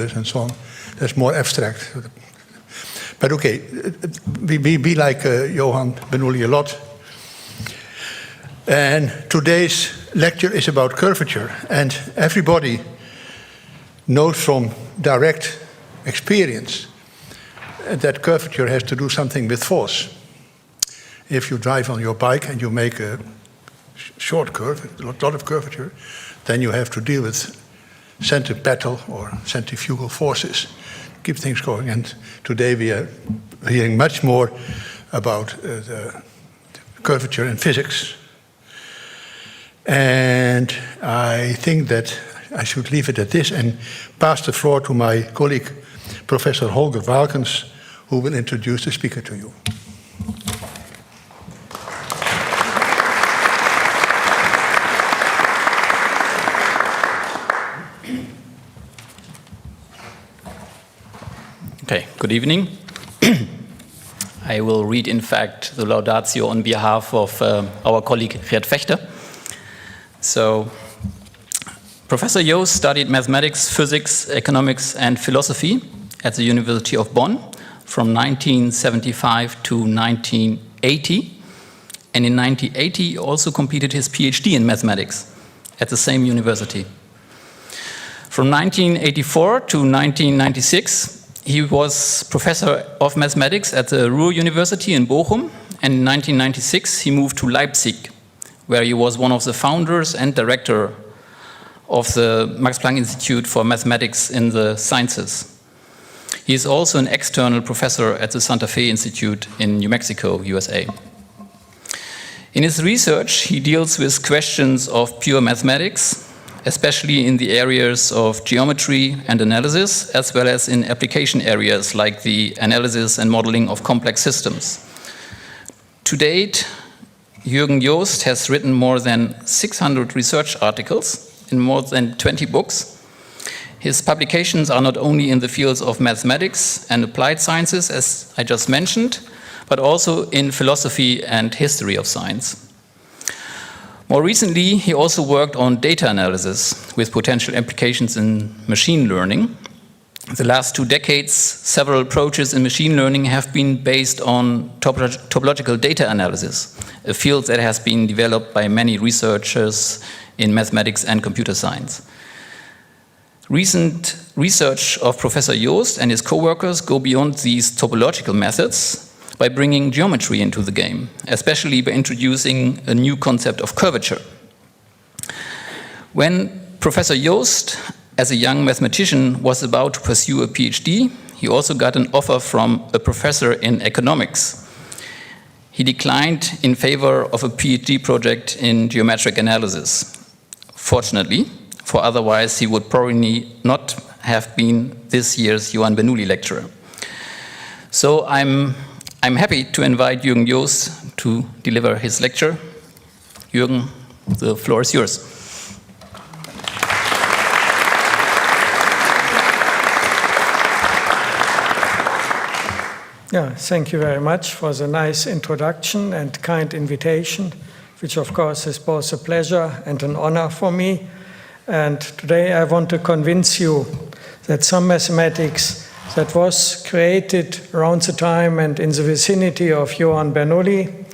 and so on. That's more abstract. But okay, we like Johann Bernoulli a lot. And today's lecture is about curvature. And everybody knows from direct experience that curvature has to do something with force. If you drive on your bike and you make a short curve, a lot of curvature, then you have to deal with centripetal or centrifugal forces to keep things going. And today we are hearing much more about the curvature in physics. And I think that I should leave it at this and pass the floor to my colleague, Professor Holger Walkens, who will introduce the speaker to you. Okay, good evening. I will read, in fact, the laudatio on behalf of our colleague Gert Fechter. So, Professor Jost studied mathematics, physics, economics, and philosophy at the University of Bonn from 1975 to 1980. And in 1980, he also completed his PhD in mathematics at the same university. From 1984 to 1996, he was professor of mathematics at the Ruhr University in Bochum, and in 1996 he moved to Leipzig, where he was one of the founders and director of the Max Planck Institute for Mathematics in the Sciences. He is also an external professor at the Santa Fe Institute in New Mexico, USA. In his research, he deals with questions of pure mathematics, especially in the areas of geometry and analysis, as well as in application areas like the analysis and modeling of complex systems. To date, Jürgen Jost has written more than 600 research articles in more than 20 books. His publications are not only in the fields of mathematics and applied sciences, as I just mentioned, but also in philosophy and history of science. More recently, he also worked on data analysis with potential implications in machine learning. The last 2 decades, several approaches in machine learning have been based on topological data analysis, a field that has been developed by many researchers in mathematics and computer science. Recent research of Professor Jost and his co-workers go beyond these topological methods by bringing geometry into the game, especially by introducing a new concept of curvature. When Professor Jost, as a young mathematician, was about to pursue a PhD, he also got an offer from a professor in economics. He declined in favor of a PhD project in geometric analysis. Fortunately, for otherwise he would probably not have been this year's Johann Bernoulli lecturer. So I'm happy to invite Jürgen Jost to deliver his lecture. Jürgen, the floor is yours. Yeah, thank you very much for the nice introduction and kind invitation, which of course is both a pleasure and an honor for me. And today I want to convince you that some mathematics that was created around the time and in the vicinity of Johann Bernoulli,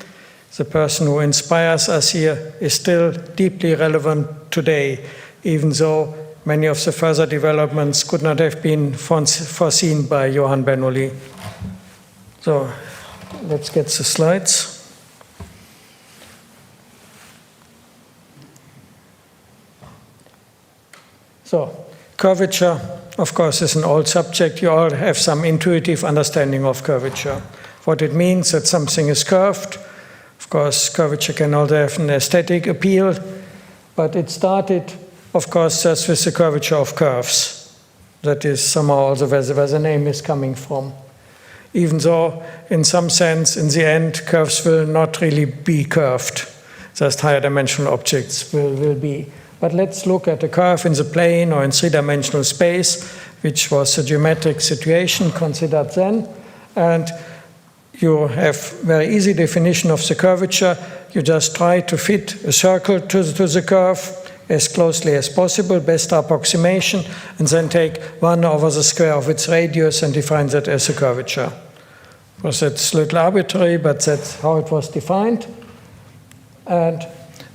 the person who inspires us here, is still deeply relevant today, even though many of the further developments could not have been foreseen by Johann Bernoulli. So let's get the slides. So, curvature, of course, is an old subject. You all have some intuitive understanding of curvature. What it means that something is curved. Of course, curvature can also have an aesthetic appeal, but it started, of course, just with the curvature of curves. That is somehow also where the name is coming from. Even though, in some sense, in the end, curves will not really be curved. Just higher dimensional objects will be. But let's look at a curve in the plane or in three-dimensional space, which was a geometric situation considered then. And you have very easy definition of the curvature. You just try to fit a circle to the curve as closely as possible, best approximation, and then take 1 over the square of its radius and define that as a curvature. Of course, that's a little arbitrary, but that's how it was defined. And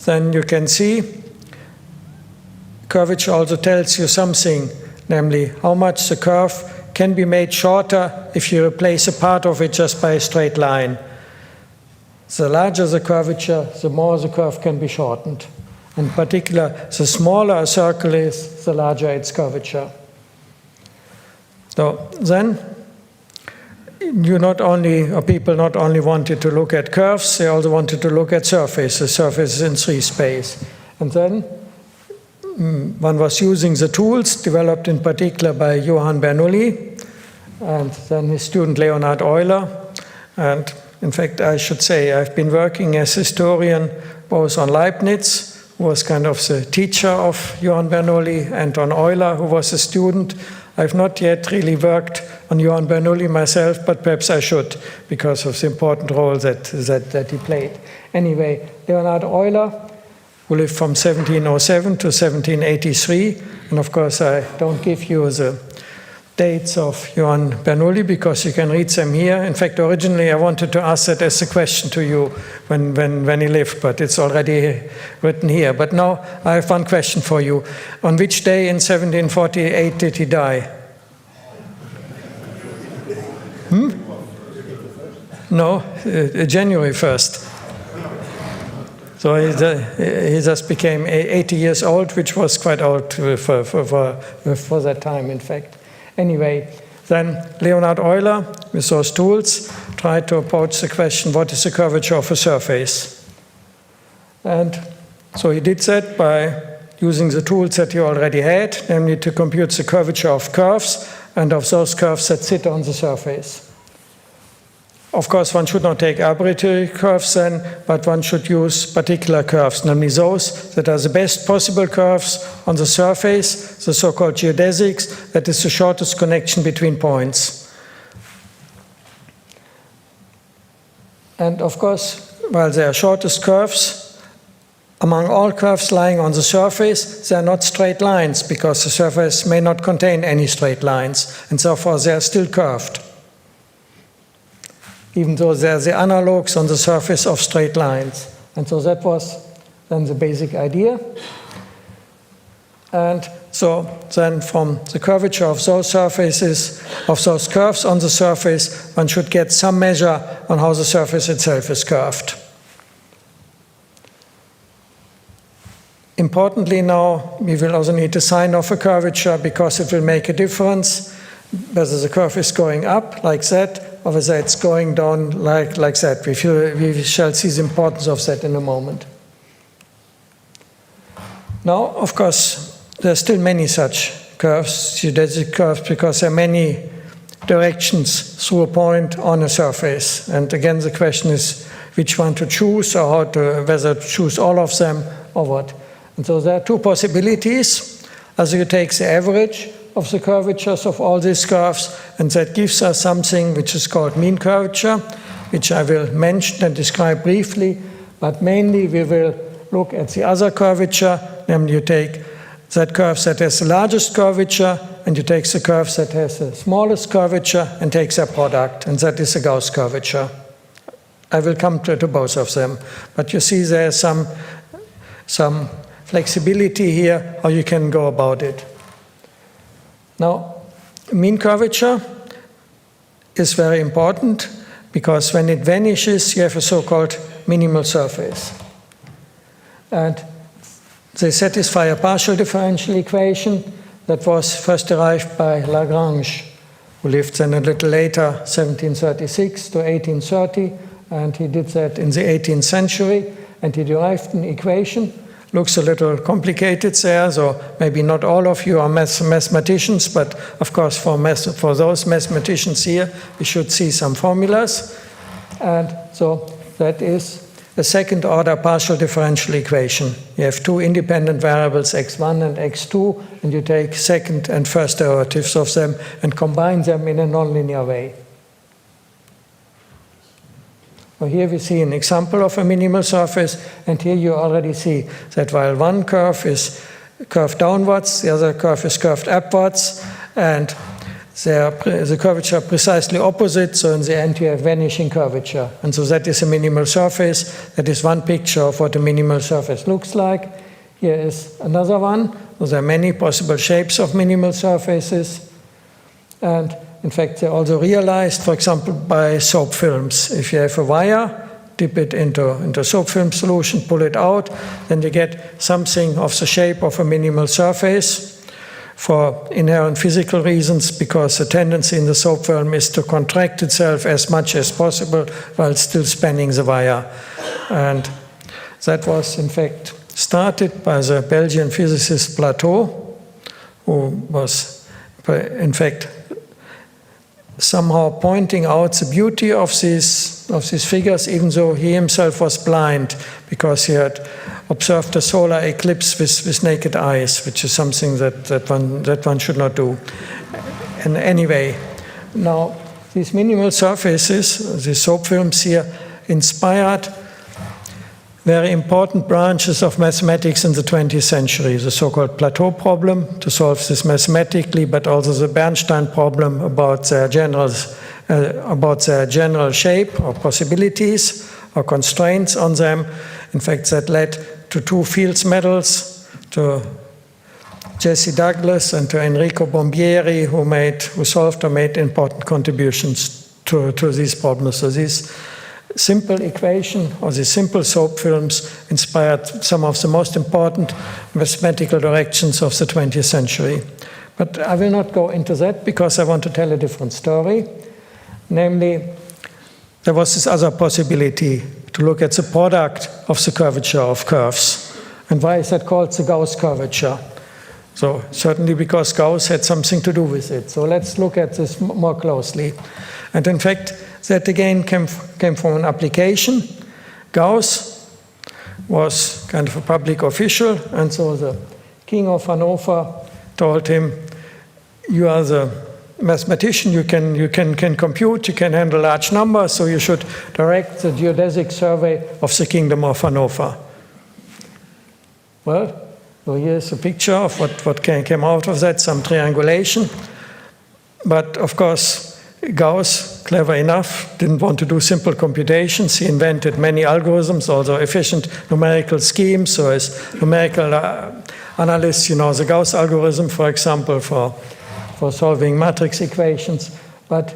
then you can see curvature also tells you something, namely how much the curve can be made shorter if you replace a part of it just by a straight line. The larger the curvature, the more the curve can be shortened. In particular, the smaller a circle is, the larger its curvature. So then, people not only wanted to look at curves, they also wanted to look at surfaces in 3 space. And then one was using the tools developed in particular by Johann Bernoulli and then his student Leonhard Euler. And in fact, I should say I've been working as historian both on Leibniz, who was kind of the teacher of Johann Bernoulli, and on Euler, who was a student. I've not yet really worked on Johann Bernoulli myself, but perhaps I should, because of the important role that he played. Anyway, Leonhard Euler, who lived from 1707 to 1783, and of course I don't give you the dates of Johann Bernoulli because you can read them here. In fact, originally I wanted to ask that as a question to you when he lived, but it's already written here. But now I have one question for you. On which day in 1748 did he die? No, January 1st. So he just became 80 years old, which was quite old for that time, in fact. Anyway, then Leonhard Euler, with those tools, tried to approach the question, what is the curvature of a surface? And so he did that by using the tools that he already had, namely to compute the curvature of curves and of those curves that sit on the surface. Of course, one should not take arbitrary curves then, but one should use particular curves, namely those that are the best possible curves on the surface, the so-called geodesics, that is the shortest connection between points. And of course, while they are shortest curves, among all curves lying on the surface, they are not straight lines, because the surface may not contain any straight lines, and therefore they are still curved, even though they are the analogues on the surface of straight lines. And so that was then the basic idea. And so then from the curvature of those surfaces, of those curves on the surface, one should get some measure on how the surface itself is curved. Importantly now, we will also need to sign off a curvature because it will make a difference whether the curve is going up like that or whether it's going down like that. We shall see the importance of that in a moment. Now, of course, there are still many such curves, geodesic curves, because there are many directions through a point on a surface. And again, the question is which one to choose, or whether to choose all of them or what. And so there are 2 possibilities. As you take the average of the curvatures of all these curves, and that gives us something which is called mean curvature, which I will mention and describe briefly, but mainly we will look at the other curvature, namely you take that curve that has the largest curvature, and you take the curve that has the smallest curvature and take their product, and that is the Gauss curvature. I will come to both of them, but you see there is some flexibility here, how you can go about it. Now, mean curvature is very important because when it vanishes, you have a so-called minimal surface. And they satisfy a partial differential equation that was first derived by Lagrange, who lived then a little later, 1736 to 1830, and he did that in the 18th century, and he derived an equation. Looks a little complicated there, so maybe not all of you are mathematicians, but of course for those mathematicians here, we should see some formulas. And so that is a second-order partial differential equation. You have 2 independent variables, x1 and x2, and you take second and first derivatives of them and combine them in a nonlinear way. Well, here we see an example of a minimal surface, and here you already see that while one curve is curved downwards, the other curve is curved upwards, and the curvature are precisely opposite, so in the end you have vanishing curvature. And so that is a minimal surface. That is one picture of what a minimal surface looks like. Here is another one. So there are many possible shapes of minimal surfaces. And in fact, they're also realized, for example, by soap films. If you have a wire, dip it into soap film solution, pull it out, then you get something of the shape of a minimal surface for inherent physical reasons, because the tendency in the soap film is to contract itself as much as possible while still spanning the wire. And that was, in fact, started by the Belgian physicist Plateau, who was, in fact, somehow pointing out the beauty of these figures, even though he himself was blind, because he had observed a solar eclipse with naked eyes, which is something that one should not do. And anyway, now these minimal surfaces, these soap films here, inspired very important branches of mathematics in the 20th century, the so-called Plateau problem, to solve this mathematically, but also the Bernstein problem about their general shape or possibilities or constraints on them. In fact, that led to two Fields medals, to Jesse Douglas and to Enrico Bombieri, who solved or made important contributions to these problems. So these simple equation or the simple soap films inspired some of the most important mathematical directions of the 20th century. But I will not go into that because I want to tell a different story. Namely, there was this other possibility to look at the product of the curvature of curves. And why is that called the Gauss curvature? So certainly because Gauss had something to do with it. So let's look at this more closely. And in fact, that again came from an application. Gauss was kind of a public official, and so the king of Hanover told him, "You are the mathematician, you can compute, you can handle large numbers, so you should direct the geodesic survey of the kingdom of Hanover." Well, so here's a picture of what came out of that, some triangulation. But of course, Gauss, clever enough, didn't want to do simple computations. He invented many algorithms, also efficient numerical schemes. So as numerical analysts, you know the Gauss algorithm, for example, for solving matrix equations. But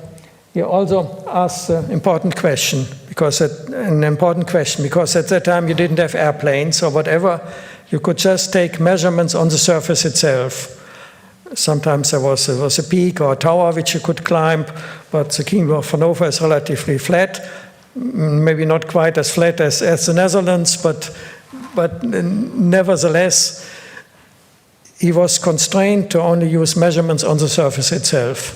he also asked an important question, because at that time you didn't have airplanes or whatever. You could just take measurements on the surface itself. Sometimes there was a peak or a tower which you could climb, but the kingdom of Hanover is relatively flat, maybe not quite as flat as the Netherlands, but nevertheless, he was constrained to only use measurements on the surface itself.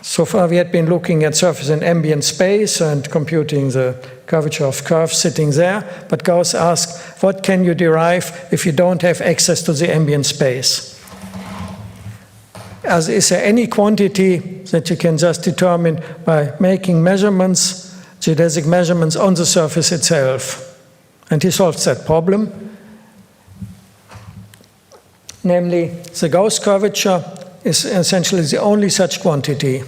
So far we had been looking at surface in ambient space and computing the curvature of curves sitting there, but Gauss asked, what can you derive if you don't have access to the ambient space? Is there any quantity that you can just determine by making measurements, geodesic measurements on the surface itself? And he solved that problem. Namely, the Gauss curvature is essentially the only such quantity.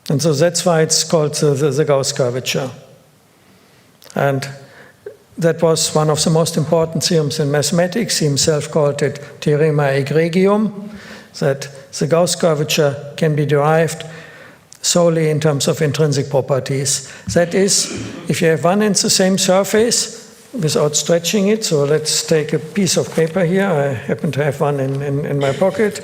And so that's why it's called the Gauss curvature. And that was one of the most important theorems in mathematics. He himself called it theorema egregium, that the Gauss curvature can be derived solely in terms of intrinsic properties. That is, if you have one and the same surface without stretching it, so let's take a piece of paper here. I happen to have one in my pocket.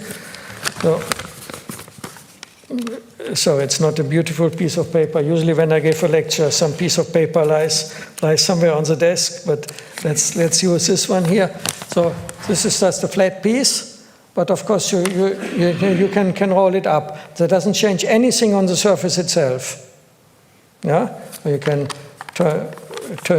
So it's not a beautiful piece of paper. Usually when I give a lecture, some piece of paper lies somewhere on the desk, but let's use this one here. So this is just a flat piece, but of course you can roll it up. That doesn't change anything on the surface itself. Yeah, or you can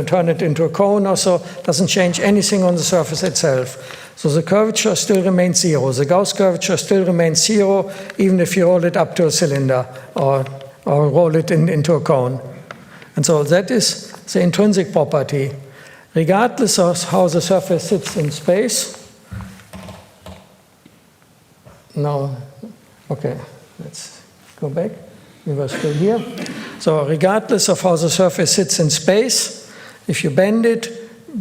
turn it into a cone or so. Doesn't change anything on the surface itself. So the curvature still remains zero. The Gauss curvature still remains zero, even if you roll it up to a cylinder or or roll it into a cone. And so that is the intrinsic property. Regardless of how the surface sits in space. No, okay, let's go back. We were still here. So regardless of how the surface sits in space, if you bend it,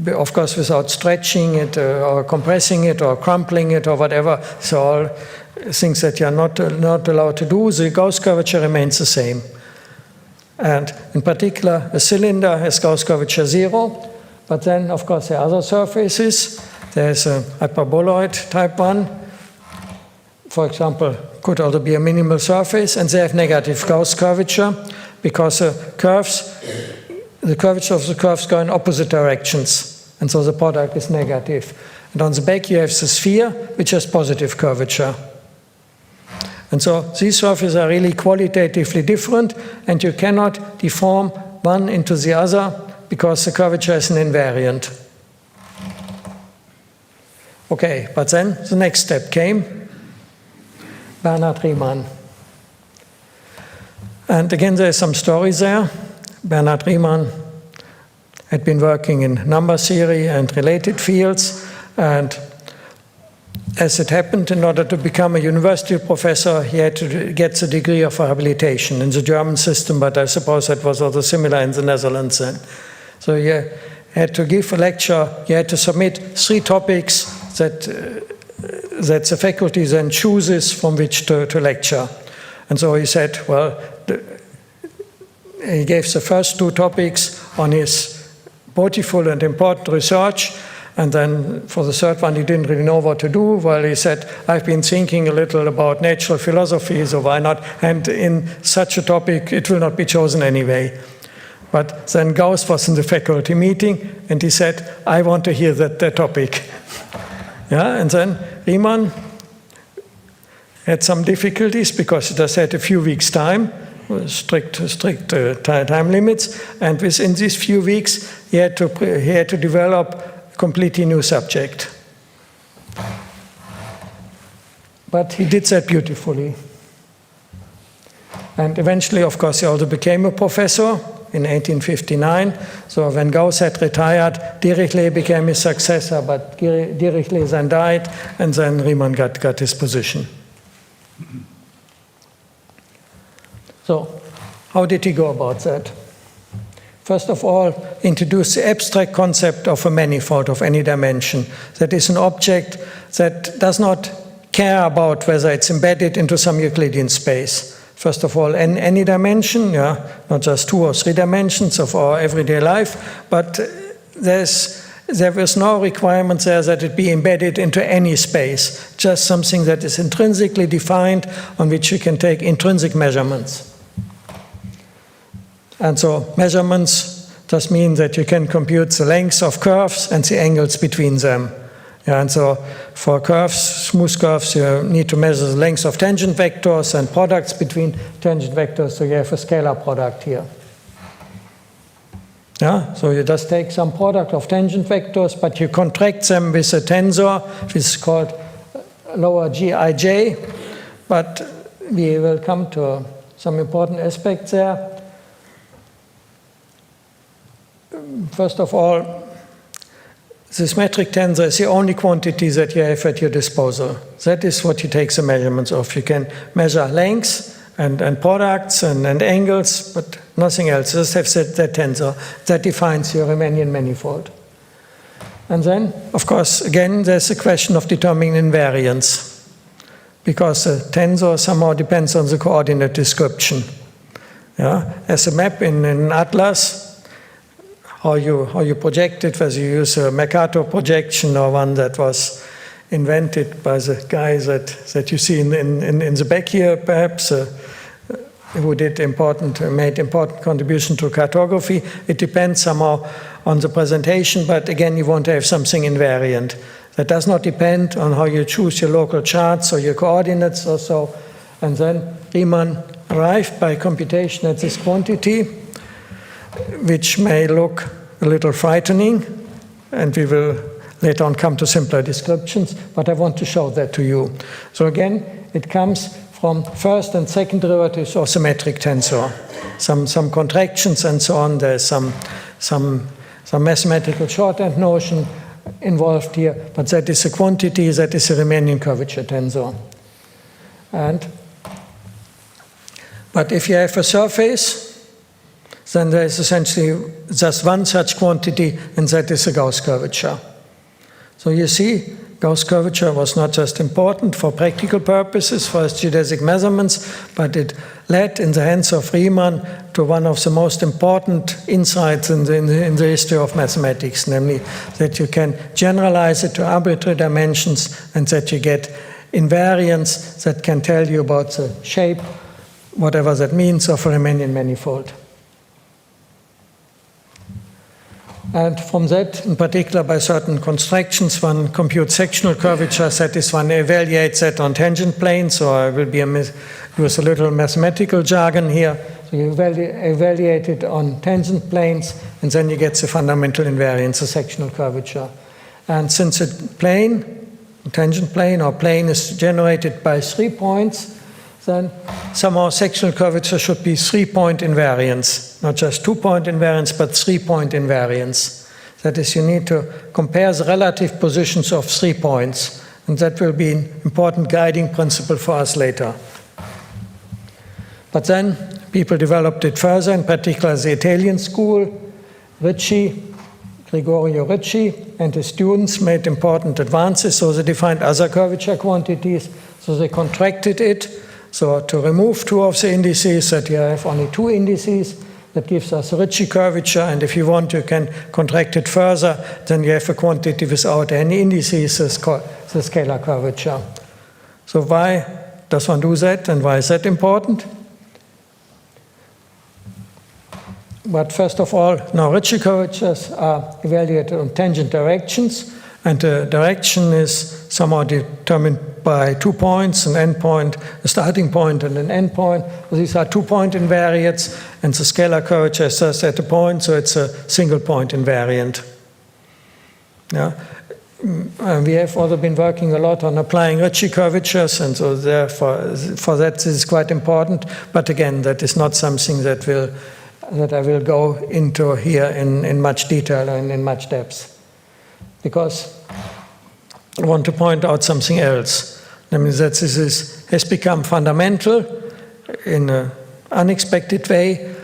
of course without stretching it or compressing it or crumpling it or whatever, so all things that you're not allowed to do, the Gauss curvature remains the same. And in particular, a cylinder has Gauss curvature 0, but then of course there are other surfaces. There's a hyperboloid type 1, for example, could also be a minimal surface, and they have negative Gauss curvature because the curvature of the curves go in opposite directions, and so the product is negative. And on the back you have the sphere, which has positive curvature. And so these surfaces are really qualitatively different, and you cannot deform one into the other because the curvature is an invariant. Okay, but then the next step came. Bernhard Riemann. And again, there's some stories there. Bernhard Riemann had been working in number theory and related fields, and as it happened, in order to become a university professor, he had to get the degree of habilitation in the German system, but I suppose that was also similar in the Netherlands then. So you had to give a lecture, you had to submit 3 topics that the faculty then chooses from which to lecture. And so he said, well, he gave the first 2 topics on his beautiful and important research, and then for the third one he didn't really know what to do. Well, he said, I've been thinking a little about natural philosophy, so why not? And in such a topic it will not be chosen anyway. But then Gauss was in the faculty meeting, and he said, I want to hear that topic. Yeah, and then Riemann had some difficulties because he just had a few weeks' time, strict time limits, and within these few weeks he had to develop a completely new subject. But he did that beautifully. And eventually, of course, he also became a professor in 1859. So when Gauss had retired, Dirichlet became his successor, but Dirichlet then died, and then Riemann got his position. So how did he go about that? First of all, introduce the abstract concept of a manifold of any dimension. That is an object that does not care about whether it's embedded into some Euclidean space. First of all, any dimension, not just 2 or 3 dimensions of our everyday life, but there is no requirement there that it be embedded into any space, just something that is intrinsically defined on which you can take intrinsic measurements. And so measurements just mean that you can compute the lengths of curves and the angles between them. And so for curves, smooth curves, you need to measure the lengths of tangent vectors and products between tangent vectors, so you have a scalar product here. So you just take some product of tangent vectors, but you contract them with a tensor, which is called lower Gij, but we will come to some important aspects there. First of all, this metric tensor is the only quantity that you have at your disposal. That is what you take the measurements of. You can measure lengths and products and angles, but nothing else. Just have that tensor that defines your Riemannian manifold. And then, of course, again, there's a question of determining invariance, because the tensor somehow depends on the coordinate description. As a map in an atlas, how you project it, whether you use a Mercator projection or one that was invented by the guy that you see in the back here, perhaps, who made important contribution to cartography. It depends somehow on the presentation, but again, you want to have something invariant. That does not depend on how you choose your local charts or your coordinates or so. And then Riemann arrived by computation at this quantity, which may look a little frightening, and we will later on come to simpler descriptions, but I want to show that to you. So again, it comes from first and second derivatives of symmetric tensor. Some contractions and so on. There's some mathematical shorthand notion involved here, but that is a quantity, that is a Riemannian curvature tensor. But if you have a surface, then there is essentially just one such quantity, and that is a Gauss curvature. So you see, Gauss curvature was not just important for practical purposes, for its geodesic measurements, but it led in the hands of Riemann to one of the most important insights in the history of mathematics, namely that you can generalize it to arbitrary dimensions and that you get invariance that can tell you about the shape, whatever that means, of a Riemannian manifold. And from that, in particular by certain constructions, one computes sectional curvatures, that is, one evaluates that on tangent planes, so I will use a little mathematical jargon here. So you evaluate it on tangent planes, and then you get the fundamental invariance, the sectional curvature. And since a tangent plane or plane is generated by 3 points, then somehow sectional curvature should be 3-point invariance, not just 2-point invariance, but 3-point invariance. That is, you need to compare the relative positions of 3 points, and that will be an important guiding principle for us later. But then people developed it further, in particular the Italian school, Gregorio Ricci and his students made important advances, so they defined other curvature quantities, so they contracted it. So to remove 2 of the indices, that you have only 2 indices, that gives us a Ricci curvature, and if you want, you can contract it further, then you have a quantity without any indices, the scalar curvature. So why does one do that, and why is that important? But first of all, now Ricci curvatures are evaluated on tangent directions, and the direction is somehow determined by 2 points, an endpoint, a starting point, and an endpoint. So these are 2-point invariants, and the scalar curvature is just at a point, so it's a single-point invariant. Yeah. We have also been working a lot on applying Ricci curvatures, and so therefore, for that, this is quite important. But again, that is not something that I will go into here in much detail and in much depth, because I want to point out something else. Namely, that this has become fundamental in an unexpected way.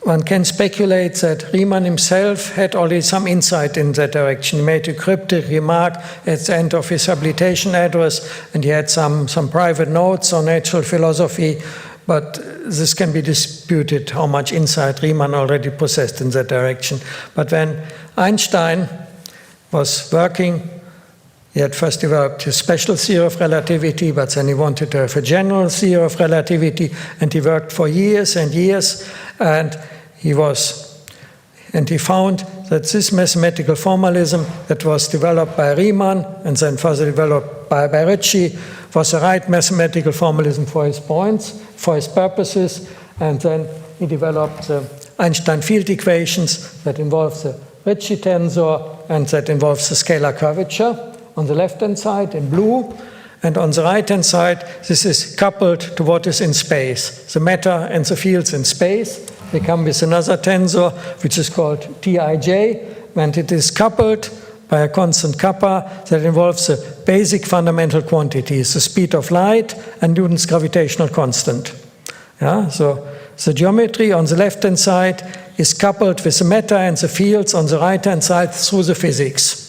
One can speculate that Riemann himself had already some insight in that direction. He made a cryptic remark at the end of his habilitation address, and he had some private notes on natural philosophy, but this can be disputed how much insight Riemann already possessed in that direction. But when Einstein was working, he had first developed his special theory of relativity, but then he wanted to have a general theory of relativity, and he worked for years and years, and he found that this mathematical formalism that was developed by Riemann and then further developed by Ricci was the right mathematical formalism for his points, for his purposes, and then he developed the Einstein field equations that involve the Ricci tensor and that involves the scalar curvature on the left-hand side in blue, and on the right-hand side, this is coupled to what is in space. The matter and the fields in space, they come with another tensor, which is called Tij, and it is coupled by a constant kappa that involves the basic fundamental quantities, the speed of light and Newton's gravitational constant. Yeah, so the geometry on the left-hand side is coupled with the matter and the fields on the right-hand side through the physics.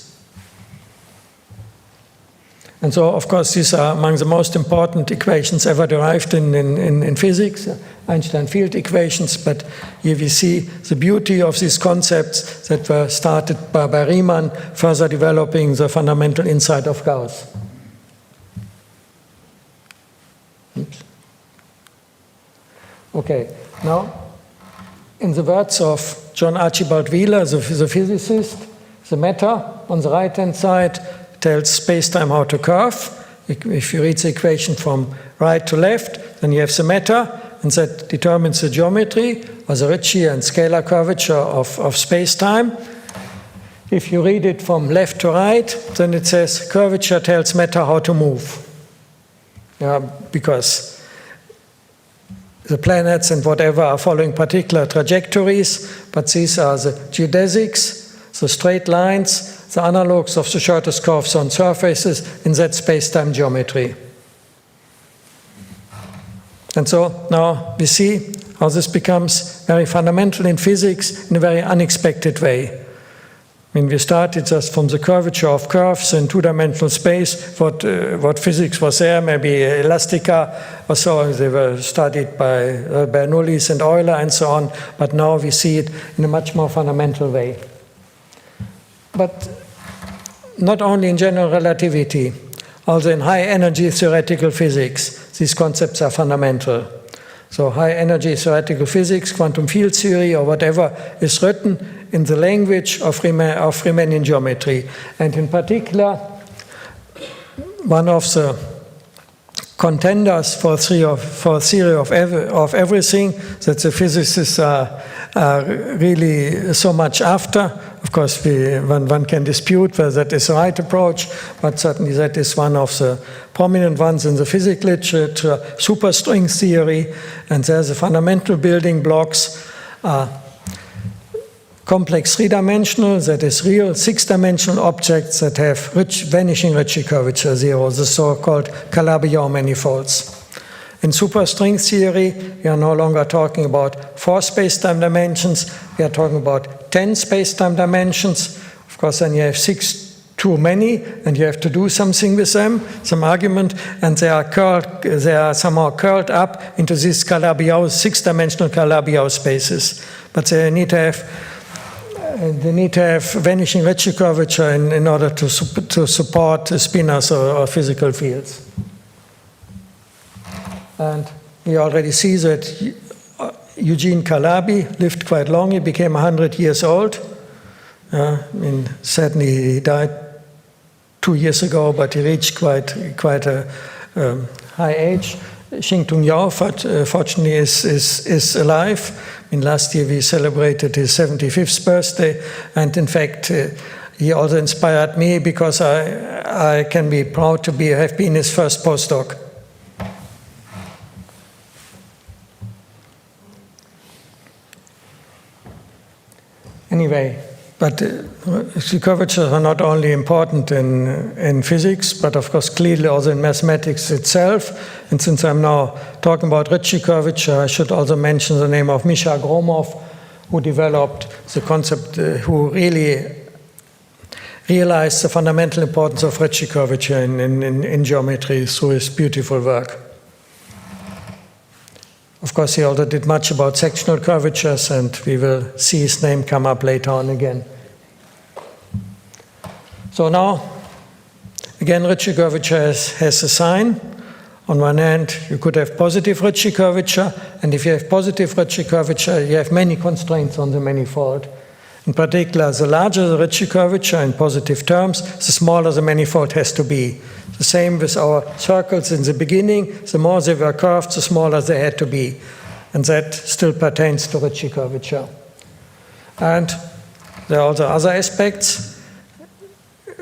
And so, of course, these are among the most important equations ever derived in physics, Einstein field equations. But here we see the beauty of these concepts that were started by Riemann, further developing the fundamental insight of Gauss. Oops. Okay, now, in the words of John Archibald Wheeler, the physicist, the matter on the right-hand side tells space-time how to curve. If you read the equation from right to left, then you have the matter, and that determines the geometry, or the Ricci and scalar curvature of space-time. If you read it from left to right, then it says curvature tells matter how to move. Yeah, because the planets and whatever are following particular trajectories, but these are the geodesics, the straight lines, the analogues of the shortest curves on surfaces in that space-time geometry. And so now we see how this becomes very fundamental in physics in a very unexpected way. I mean, we started just from the curvature of curves in two-dimensional space. What physics was there, maybe elastica or so, they were studied by Bernoulli and Euler and so on, but now we see it in a much more fundamental way. But not only in general relativity, also in high-energy theoretical physics, these concepts are fundamental. So high-energy theoretical physics, quantum field theory, or whatever is written in the language of Riemannian geometry. And in particular, one of the contenders for theory of everything that the physicists are really so much after. Of course, one can dispute whether that is the right approach, but certainly that is one of the prominent ones in the physics literature, superstring theory, and there's the fundamental building blocks are complex three-dimensional, that is real six-dimensional objects that have vanishing Ricci curvature zero, the so-called Calabi-Yau manifolds. In superstring theory, we are no longer talking about 4 space-time dimensions, we are talking about 10 space-time dimensions. Of course, then you have 6 too many, and you have to do something with them, some argument, and they are somehow curled up into these Calabi-Yau, 6-dimensional Calabi-Yau spaces. But they need to have vanishing Ricci curvature in order to support spinors or physical fields. And we already see that Eugene Calabi lived quite long. He became 100 years old. Sadly, he died 2 years ago, but he reached quite a high age. Xingtung Yao, fortunately, is alive. Last year we celebrated his 75th birthday, and in fact, he also inspired me because I can be proud to have been his first postdoc. Anyway, but the curvatures are not only important in physics, but of course clearly also in mathematics itself. And since I'm now talking about Ricci curvature, I should also mention the name of Misha Gromov, who developed the concept, who really realized the fundamental importance of Ricci curvature in geometry through his beautiful work. Of course, he also did much about sectional curvatures, and we will see his name come up later on again. So now, again, Ricci curvature has a sign. On one hand, you could have positive Ricci curvature, and if you have positive Ricci curvature, you have many constraints on the manifold. In particular, the larger the Ricci curvature in positive terms, the smaller the manifold has to be. The same with our circles in the beginning. The more they were curved, the smaller they had to be. And that still pertains to Ricci curvature. And there are also other aspects.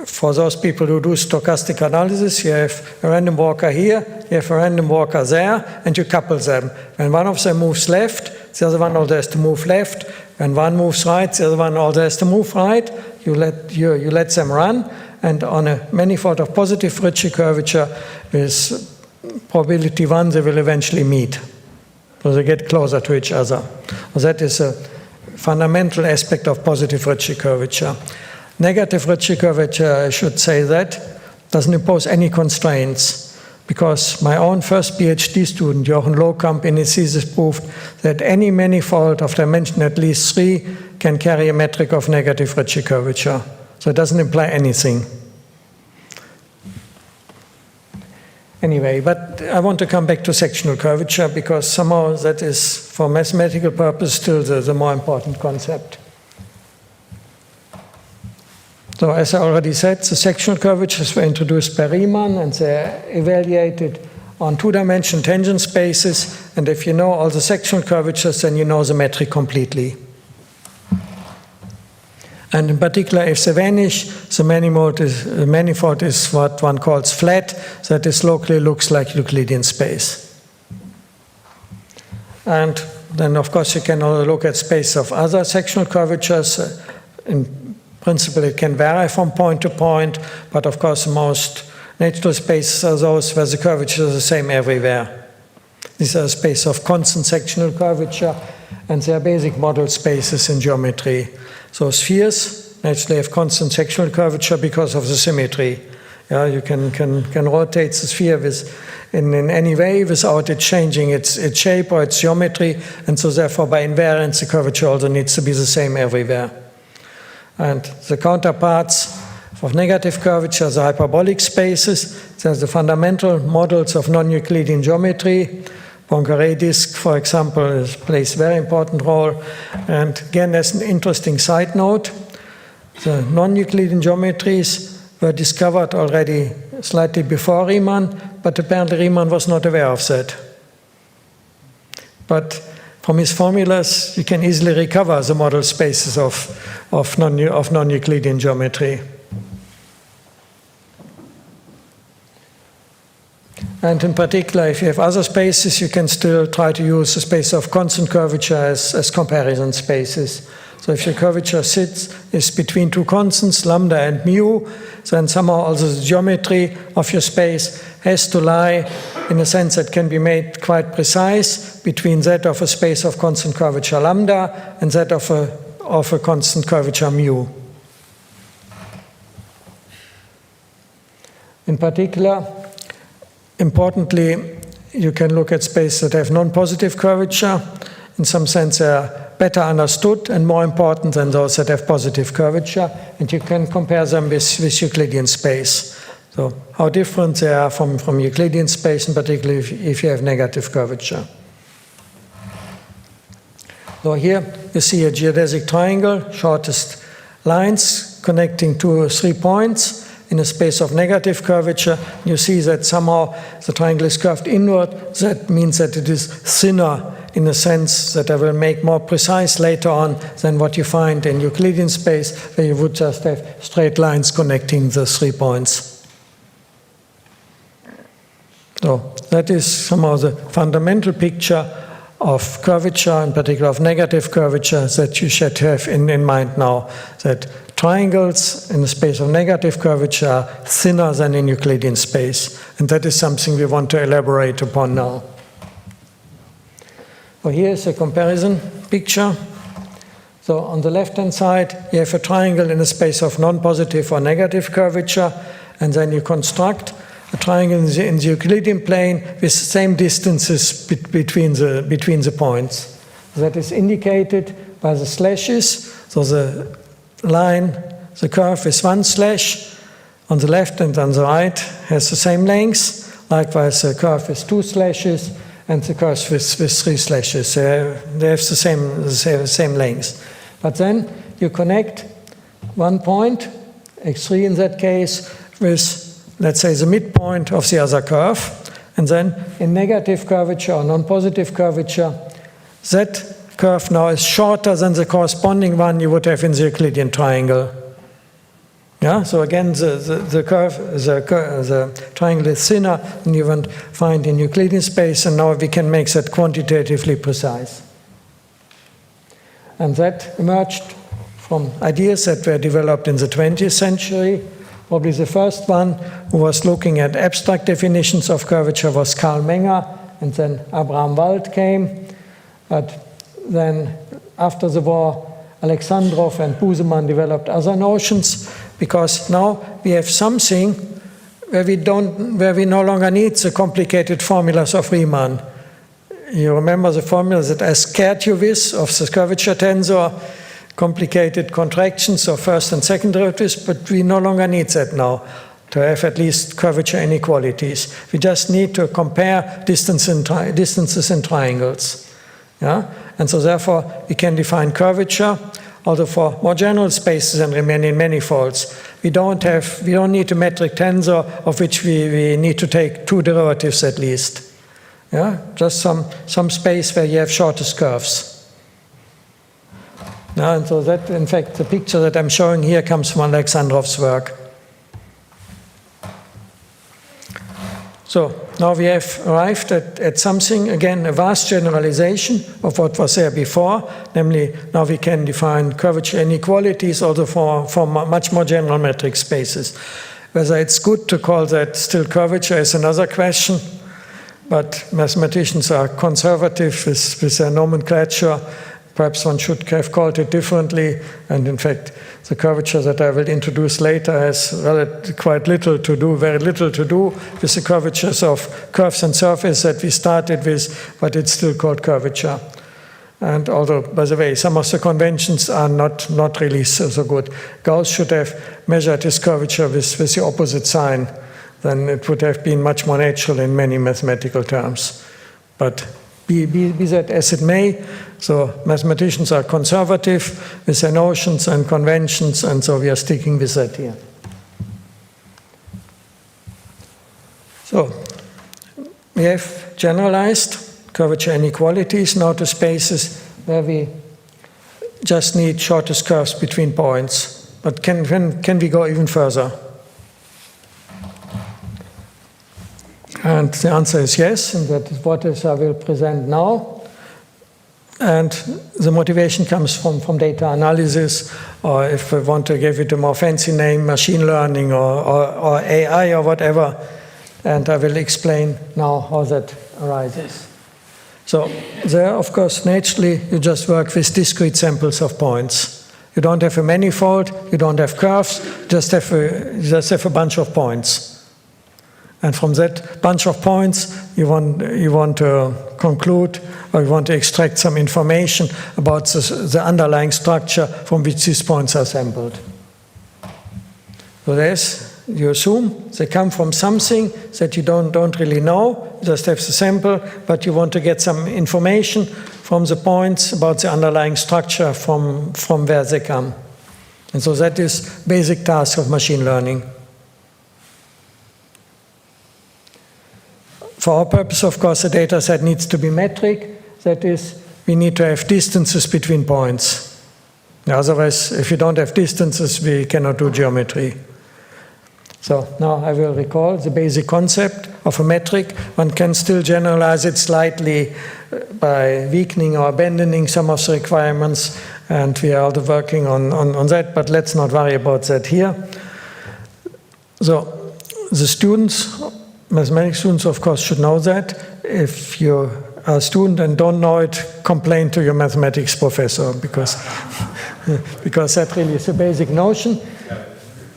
For those people who do stochastic analysis, you have a random walker here, you have a random walker there, and you couple them. When one of them moves left, the other one also has to move left. When one moves right, the other one also has to move right. You let them run, and on a manifold of positive Ricci curvature with probability 1, they will eventually meet. So they get closer to each other. So that is a fundamental aspect of positive Ricci curvature. Negative Ricci curvature, I should say that, doesn't impose any constraints, because my own first PhD student, Johann, in his thesis proved that any manifold of dimension at least 3 can carry a metric of negative Ricci curvature. So it doesn't imply anything. Anyway, but I want to come back to sectional curvature, because somehow that is, for mathematical purpose, still the more important concept. So as I already said, the sectional curvatures were introduced by Riemann, and they're evaluated on 2-dimensional tangent spaces. And if you know all the sectional curvatures, then you know the metric completely. And in particular, if they vanish, the manifold is what one calls flat, that is locally looks like Euclidean space. And then, of course, you can also look at space of other sectional curvatures. In principle, it can vary from point to point, but of course, the most natural spaces are those where the curvature is the same everywhere. These are spaces of constant sectional curvature, and they are basic model spaces in geometry. So spheres naturally have constant sectional curvature because of the symmetry. Yeah, you can rotate the sphere in any way without it changing its shape or its geometry, and so therefore by invariance the curvature also needs to be the same everywhere. And the counterparts of negative curvature are the hyperbolic spaces. There's the fundamental models of non-Euclidean geometry. Poincaré disk, for example, plays a very important role. And again, there's an interesting side note. The non-Euclidean geometries were discovered already slightly before Riemann, but apparently Riemann was not aware of that. But from his formulas, you can easily recover the model spaces of non-Euclidean geometry. And in particular, if you have other spaces, you can still try to use the space of constant curvature as comparison spaces. So if your curvature is between two constants, lambda and mu, then somehow also the geometry of your space has to lie in a sense that can be made quite precise between that of a space of constant curvature lambda and that of a constant curvature mu. In particular, importantly, you can look at spaces that have non-positive curvature. In some sense, they are better understood and more important than those that have positive curvature, and you can compare them with Euclidean space. So how different they are from Euclidean space, in particular if you have negative curvature. So here you see a geodesic triangle, shortest lines connecting 2 or 3 points in a space of negative curvature. You see that somehow the triangle is curved inward. That means that it is thinner in a sense that I will make more precise later on than what you find in Euclidean space, where you would just have straight lines connecting the 3 points. So that is somehow the fundamental picture of curvature, in particular of negative curvature, that you should have in mind now, that triangles in the space of negative curvature are thinner than in Euclidean space, and that is something we want to elaborate upon now. Well, here's a comparison picture. So on the left-hand side, you have a triangle in a space of non-positive or negative curvature, and then you construct a triangle in the Euclidean plane with the same distances between the points. That is indicated by the slashes. So the line, the curve is 1 slash on the left and on the right has the same length. Likewise, the curve is 2 slashes. And the curves with 3 slashes, they have the same length. But then you connect 1 point, x3 in that case, with, let's say, the midpoint of the other curve. And then in negative curvature or non-positive curvature, that curve now is shorter than the corresponding one you would have in the Euclidean triangle. Yeah, so again, the triangle is thinner than you would find in Euclidean space, and now we can make that quantitatively precise. And that emerged from ideas that were developed in the 20th century. Probably the first one who was looking at abstract definitions of curvature was Karl Menger, and then Abraham Wald came. But then after the war, Alexandrov and Busemann developed other notions, because now we have something where we no longer need the complicated formulas of Riemann. You remember the formulas that I scared you with of the curvature tensor, complicated contractions of first and second derivatives, but we no longer need that now to have at least curvature inequalities. We just need to compare distances in triangles. Yeah? And so therefore we can define curvature, although for more general spaces and remaining manifolds. We don't need a metric tensor of which we need to take 2 derivatives at least. Yeah? Just some space where you have shortest curves. Yeah, and so that, in fact, the picture that I'm showing here comes from Alexandrov's work. So now we have arrived at something, again, a vast generalization of what was there before, namely now we can define curvature inequalities also for much more general metric spaces. Whether it's good to call that still curvature is another question, but mathematicians are conservative with their nomenclature. Perhaps one should have called it differently, and in fact, the curvature that I will introduce later has quite little to do, very little to do with the curvatures of curves and surfaces that we started with, but it's still called curvature. And although, by the way, some of the conventions are not really so good. Gauss should have measured his curvature with the opposite sign, then it would have been much more natural in many mathematical terms. But be that as it may, so mathematicians are conservative with their notions and conventions, and so we are sticking with that here. So we have generalized curvature inequalities now to spaces where we just need shortest curves between points. But can we go even further? And the answer is yes, and that is what I will present now. And the motivation comes from data analysis, or if we want to give it a more fancy name, machine learning or AI or whatever. And I will explain now how that arises. So there, of course, naturally, you just work with discrete samples of points. You don't have a manifold, you don't have curves, you just have a bunch of points. And from that bunch of points, you want to conclude, or you want to extract some information about the underlying structure from which these points are sampled. So you assume they come from something that you don't really know, you just have the sample, but you want to get some information from the points about the underlying structure from where they come. And so that is basic task of machine learning. For our purpose, of course, the data set needs to be metric. That is, we need to have distances between points. Otherwise, if you don't have distances, we cannot do geometry. So now I will recall the basic concept of a metric. One can still generalize it slightly by weakening or abandoning some of the requirements, and we are also working on that, but let's not worry about that here. So the students, mathematics students, of course, should know that. If you are a student and don't know it, complain to your mathematics professor, because that really is a basic notion.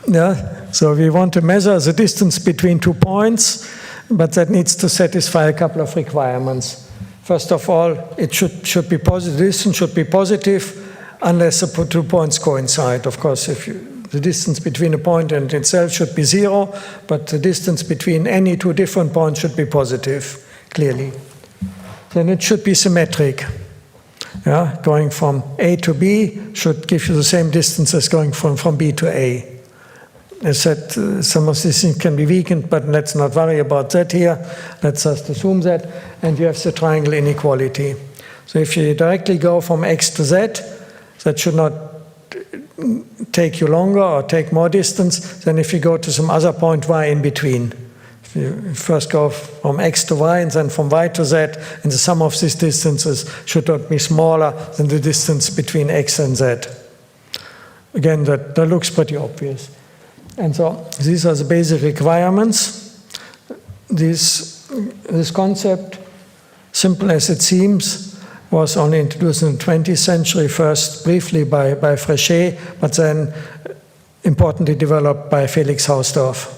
Yeah. So we want to measure the distance between 2 points, but that needs to satisfy a couple of requirements. First of all, it should be positive. The distance should be positive unless the 2 points coincide. Of course, the distance between a point and itself should be 0, but the distance between any 2 different points should be positive, clearly. Then it should be symmetric. Yeah? Going from A to B should give you the same distance as going from B to A. As said, some of these things can be weakened, but let's not worry about that here. Let's just assume that. And you have the triangle inequality. So if you directly go from X to Z, that should not take you longer or take more distance than if you go to some other point Y in between. If you first go from X to Y and then from Y to Z, and the sum of these distances should not be smaller than the distance between X and Z. Again, that looks pretty obvious. And so these are the basic requirements. This concept, simple as it seems, was only introduced in the 20th century, first briefly by Fréchet, but then importantly developed by Felix Hausdorff.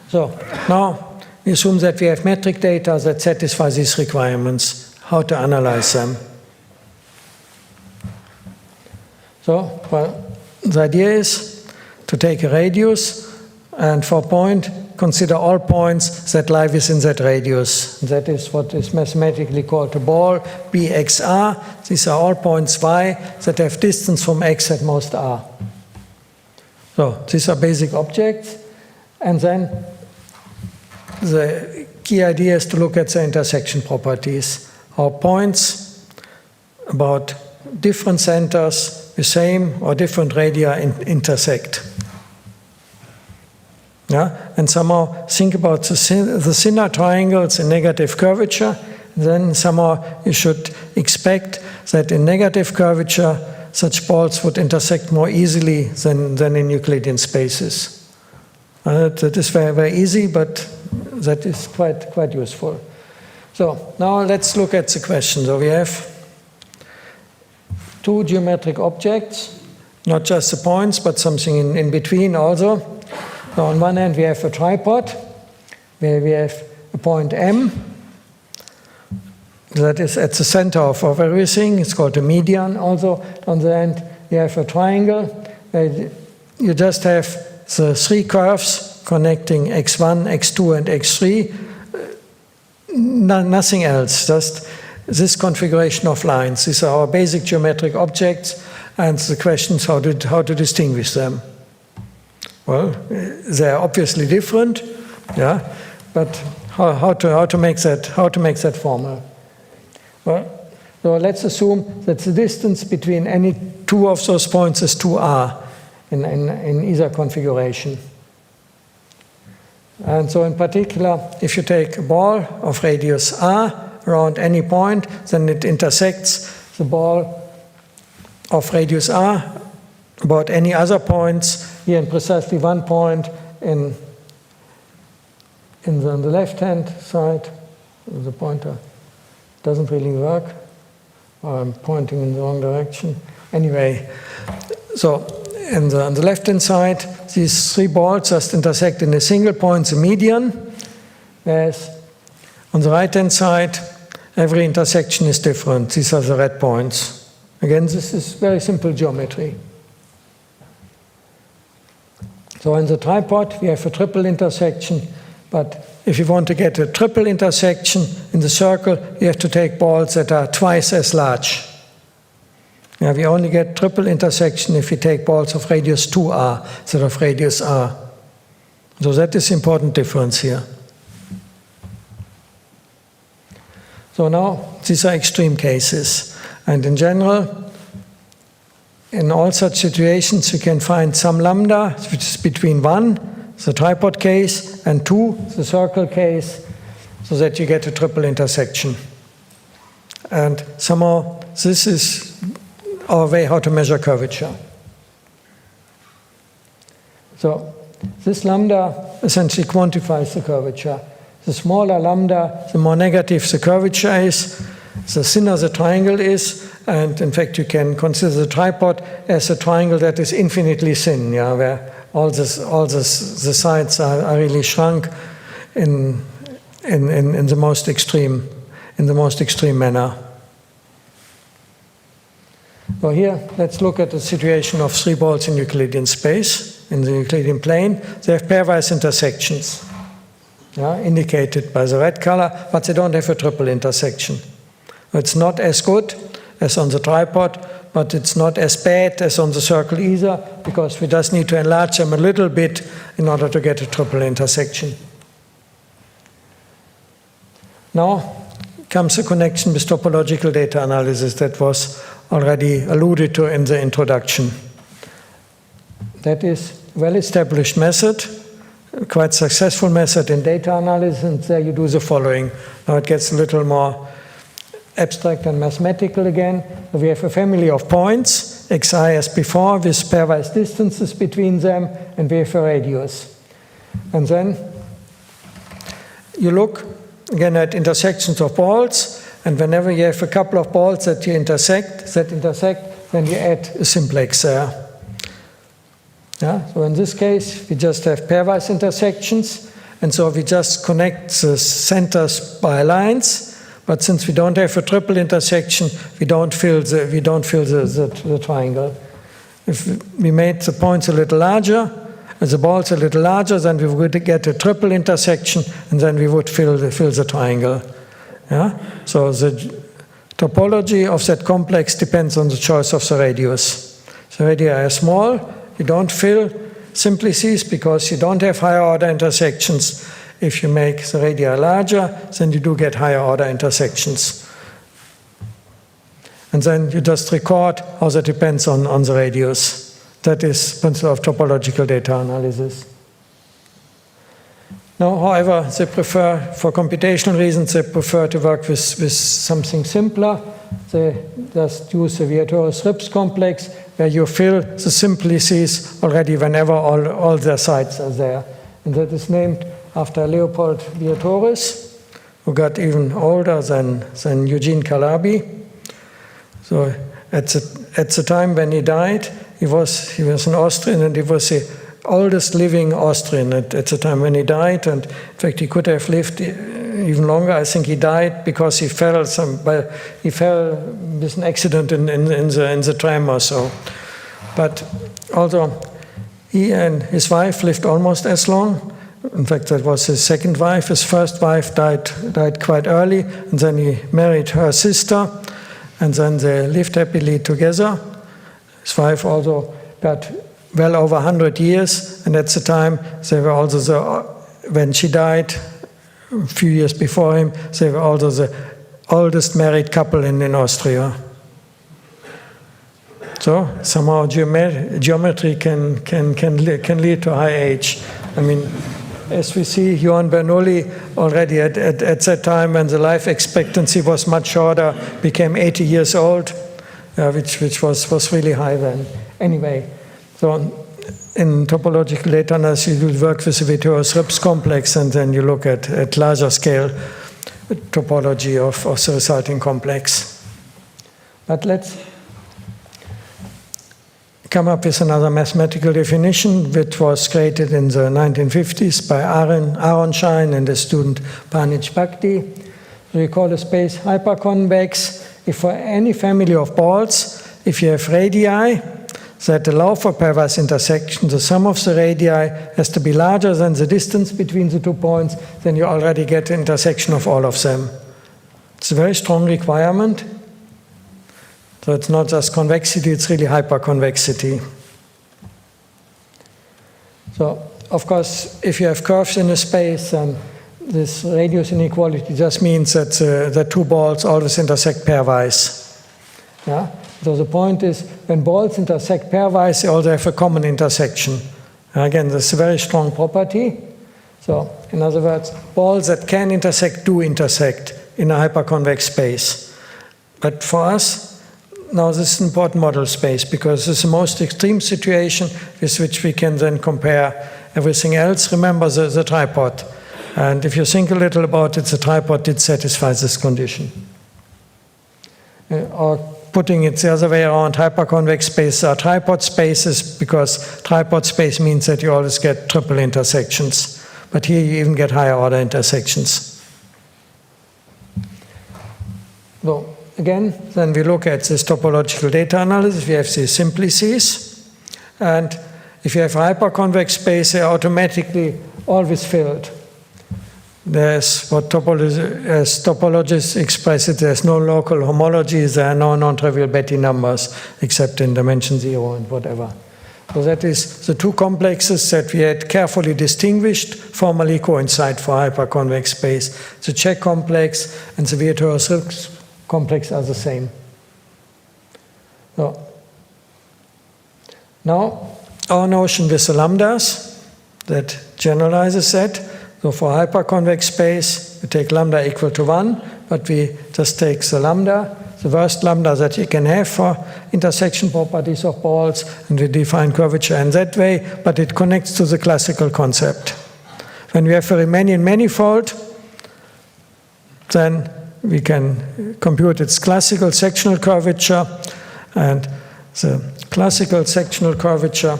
So now we assume that we have metric data that satisfy these requirements. How to analyze them? So, well, the idea is to take a radius and for a point, consider all points that lie within that radius. That is what is mathematically called a ball, BXR. These are all points Y that have distance from X at most R. So these are basic objects. And then the key idea is to look at the intersection properties. How points about different centers, the same or different radii intersect. Yeah? And somehow think about the thinner triangles in negative curvature. Then somehow you should expect that in negative curvature, such balls would intersect more easily than in Euclidean spaces. That is very, very easy, but that is quite useful. So now let's look at the question. So we have two geometric objects, not just the points, but something in between also. So on one hand, we have a tripod, where we have a point M. That is at the center of everything. It's called a median also. On the end, you have a triangle, where you just have the three curves connecting x1, x2, and x3. Nothing else, just this configuration of lines. These are our basic geometric objects, and the question is how to distinguish them. Well, they are obviously different, yeah, but how to make that formal? Well, so let's assume that the distance between any two of those points is 2r in either configuration. And so in particular, if you take a ball of radius r around any point, then it intersects the ball of radius r about any other points, here in precisely one point on the left-hand side. The pointer doesn't really work. I'm pointing in the wrong direction. Anyway, so on the left-hand side, these three balls just intersect in a single point, the median, whereas on the right-hand side, every intersection is different. These are the red points. Again, this is very simple geometry. So in the tripod, we have a triple intersection, but if you want to get a triple intersection in the circle, you have to take balls that are twice as large. Yeah, we only get triple intersection if we take balls of radius 2r instead of radius r. So that is the important difference here. So now, these are extreme cases. And in general, in all such situations, you can find some lambda, which is between 1, the tripod case, and 2, the circle case, so that you get a triple intersection. And somehow, this is our way how to measure curvature. So this lambda essentially quantifies the curvature. The smaller lambda, the more negative the curvature is, the thinner the triangle is, and in fact you can consider the tripod as a triangle that is infinitely thin, yeah, where all the sides are really shrunk in the most extreme manner. So here, let's look at the situation of three balls in Euclidean space, in the Euclidean plane. They have pairwise intersections, yeah, indicated by the red color, but they don't have a triple intersection. It's not as good as on the tripod, but it's not as bad as on the circle either, because we just need to enlarge them a little bit in order to get a triple intersection. Now comes the connection with topological data analysis that was already alluded to in the introduction. That is a well-established method, a quite successful method in data analysis, and there you do the following. Now it gets a little more abstract and mathematical again. So we have a family of points, xi as before, with pairwise distances between them, and we have a radius. And then you look again at intersections of balls, and whenever you have a couple of balls that intersect, then you add a simplex there. Yeah? So in this case, we just have pairwise intersections, and so we just connect the centers by lines. But since we don't have a triple intersection, we don't fill the triangle. If we made the points a little larger, and the balls a little larger, then we would get a triple intersection, and then we would fill the triangle. Yeah? So the topology of that complex depends on the choice of the radius. The radii are small. You don't fill simplices because you don't have higher order intersections. If you make the radii larger, then you do get higher order intersections. And then you just record how that depends on the radius. That is the principle of topological data analysis. Now, however, they prefer, for computational reasons, they prefer to work with something simpler. They just use the Vietoris-Rips complex, where you fill the simplices already whenever all their sites are there. And that is named after Leopold Vietoris, who got even older than Eugene Calabi. So at the time when he died, he was an Austrian, and he was the oldest living Austrian at the time when he died. And in fact, he could have lived even longer. I think he died because he fell with an accident in the tram or so. But although he and his wife lived almost as long, in fact, that was his second wife. His first wife died quite early, and then he married her sister, and then they lived happily together. His wife also got well over 100 years, and at the time, they were also when she died, a few years before him, they were also the oldest married couple in Austria. So somehow geometry can lead to high age. I mean, as we see, Johann Bernoulli already at that time, when the life expectancy was much shorter, became 80 years old, which was really high then. Anyway, so in topological data analysis, you will work with the Vietoris-Rips complex, and then you look at larger scale topology of the resulting complex. But let's come up with another mathematical definition, which was created in the 1950s by Aronshine and the student Panich Bhakti. We call a space hyperconvex if for any family of balls, if you have radii that allow for pairwise intersection, the sum of the radii has to be larger than the distance between the 2 points, then you already get the intersection of all of them. It's a very strong requirement. So it's not just convexity, it's really hyperconvexity. So, of course, if you have curves in a space, then this radius inequality just means that the two balls always intersect pairwise. Yeah? So the point is, when balls intersect pairwise, they also have a common intersection. And again, this is a very strong property. So, in other words, balls that can intersect do intersect in a hyperconvex space. But for us, now this is an important model space, because this is the most extreme situation with which we can then compare everything else. Remember the tripod. And if you think a little about it, the tripod did satisfy this condition. Or putting it the other way around, hyperconvex spaces are tripod spaces, because tripod space means that you always get triple intersections. But here you even get higher order intersections. So again, then we look at this topological data analysis. We have these simplices. And if you have a hyperconvex space, they are automatically always filled. There's what as topologists express it, there's no local homology, there are no non-trivial Betti numbers, except in dimension 0 and whatever. So that is the two complexes that we had carefully distinguished formally coincide for hyperconvex space. The Czech complex and the Vietoris-Rips complex are the same. So now our notion with the lambdas that generalizes that. So for hyperconvex space, we take lambda equal to 1, but we just take the lambda, the worst lambda that you can have for intersection properties of balls, and we define curvature in that way, but it connects to the classical concept. When we have a Riemannian manifold, then we can compute its classical sectional curvature, and the classical sectional curvature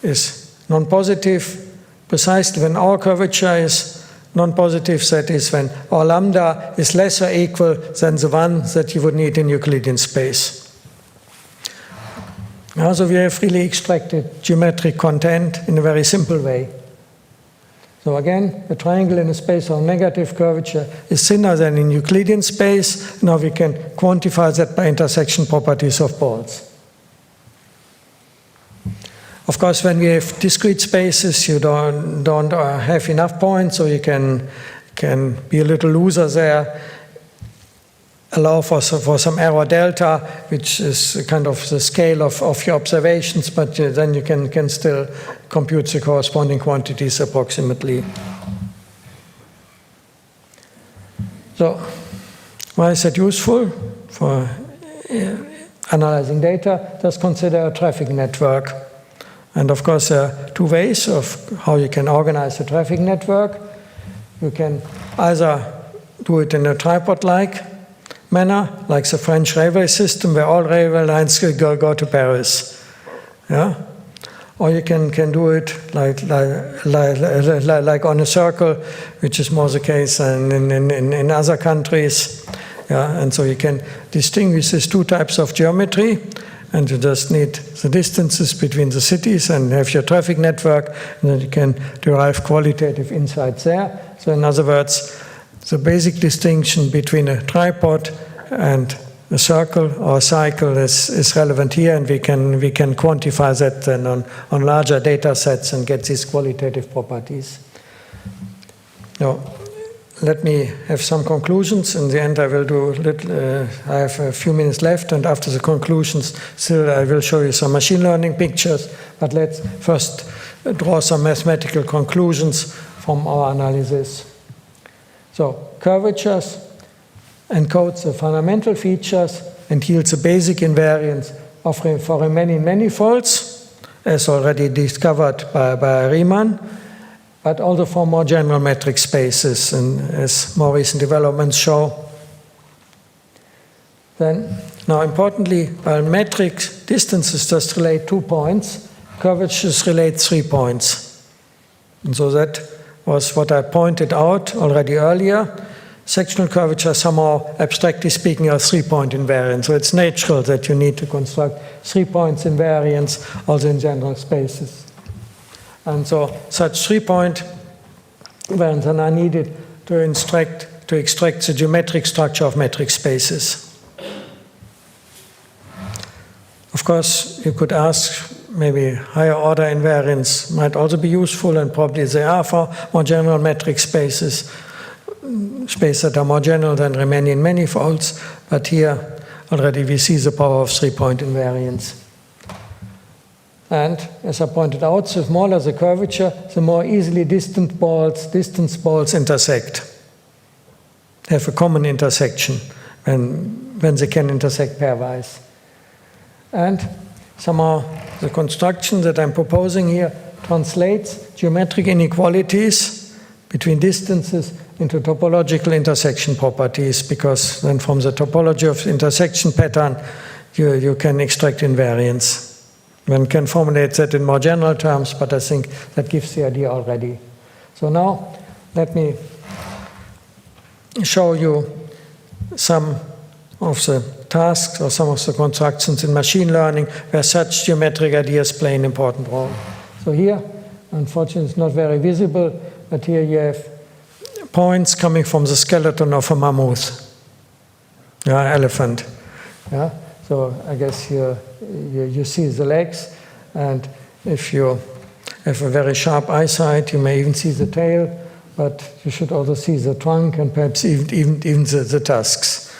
is non-positive precisely when our curvature is non-positive, that is when our lambda is less or equal than the one that you would need in Euclidean space. So we have really extracted geometric content in a very simple way. So again, a triangle in a space of negative curvature is thinner than in Euclidean space. Now we can quantify that by intersection properties of balls. Of course, when we have discrete spaces, you don't have enough points, so you can be a little looser there. Allow for some error delta, which is kind of the scale of your observations, but then you can still compute the corresponding quantities approximately. So, why is that useful for analyzing data? Just consider a traffic network. And of course, there are two ways of how you can organize a traffic network. You can either do it in a tripod-like manner, like the French railway system, where all railway lines go to Paris. Yeah? Or you can do it like on a circle, which is more the case in other countries. Yeah? And so you can distinguish these two types of geometry, and you just need the distances between the cities and have your traffic network, and then you can derive qualitative insights there. So in other words, the basic distinction between a tripod and a circle or a cycle is relevant here, and we can quantify that then on larger data sets and get these qualitative properties. Now, let me have some conclusions. In the end, I will do I have a few minutes left, and after the conclusions, still I will show you some machine learning pictures. But let's first draw some mathematical conclusions from our analysis. So, curvatures encodes the fundamental features and yields a basic invariance for Riemannian manifolds, as already discovered by Riemann, but also for more general metric spaces, and as more recent developments show. Then, now importantly, while metric distances just relate 2 points, curvatures relate 3 points. And so that was what I pointed out already earlier. Sectional curvature somehow, abstractly speaking, are 3-point invariant. So it's natural that you need to construct 3 points invariance also in general spaces. And so such 3-point invariants are now needed to extract the geometric structure of metric spaces. Of course, you could ask, maybe higher order invariants might also be useful, and probably they are for more general metric spaces that are more general than Riemannian manifolds, but here already we see the power of 3-point invariance. And as I pointed out, the smaller the curvature, the more easily distance balls intersect, have a common intersection when they can intersect pairwise. And somehow the construction that I'm proposing here translates geometric inequalities between distances into topological intersection properties, because then from the topology of the intersection pattern, you can extract invariance. One can formulate that in more general terms, but I think that gives the idea already. So now, let me show you some of the tasks or some of the constructions in machine learning where such geometric ideas play an important role. So here, unfortunately, it's not very visible, but here you have points coming from the skeleton of a mammoth, elephant. Yeah? So I guess you see the legs, and if you have a very sharp eyesight, you may even see the tail, but you should also see the trunk and perhaps even the tusks.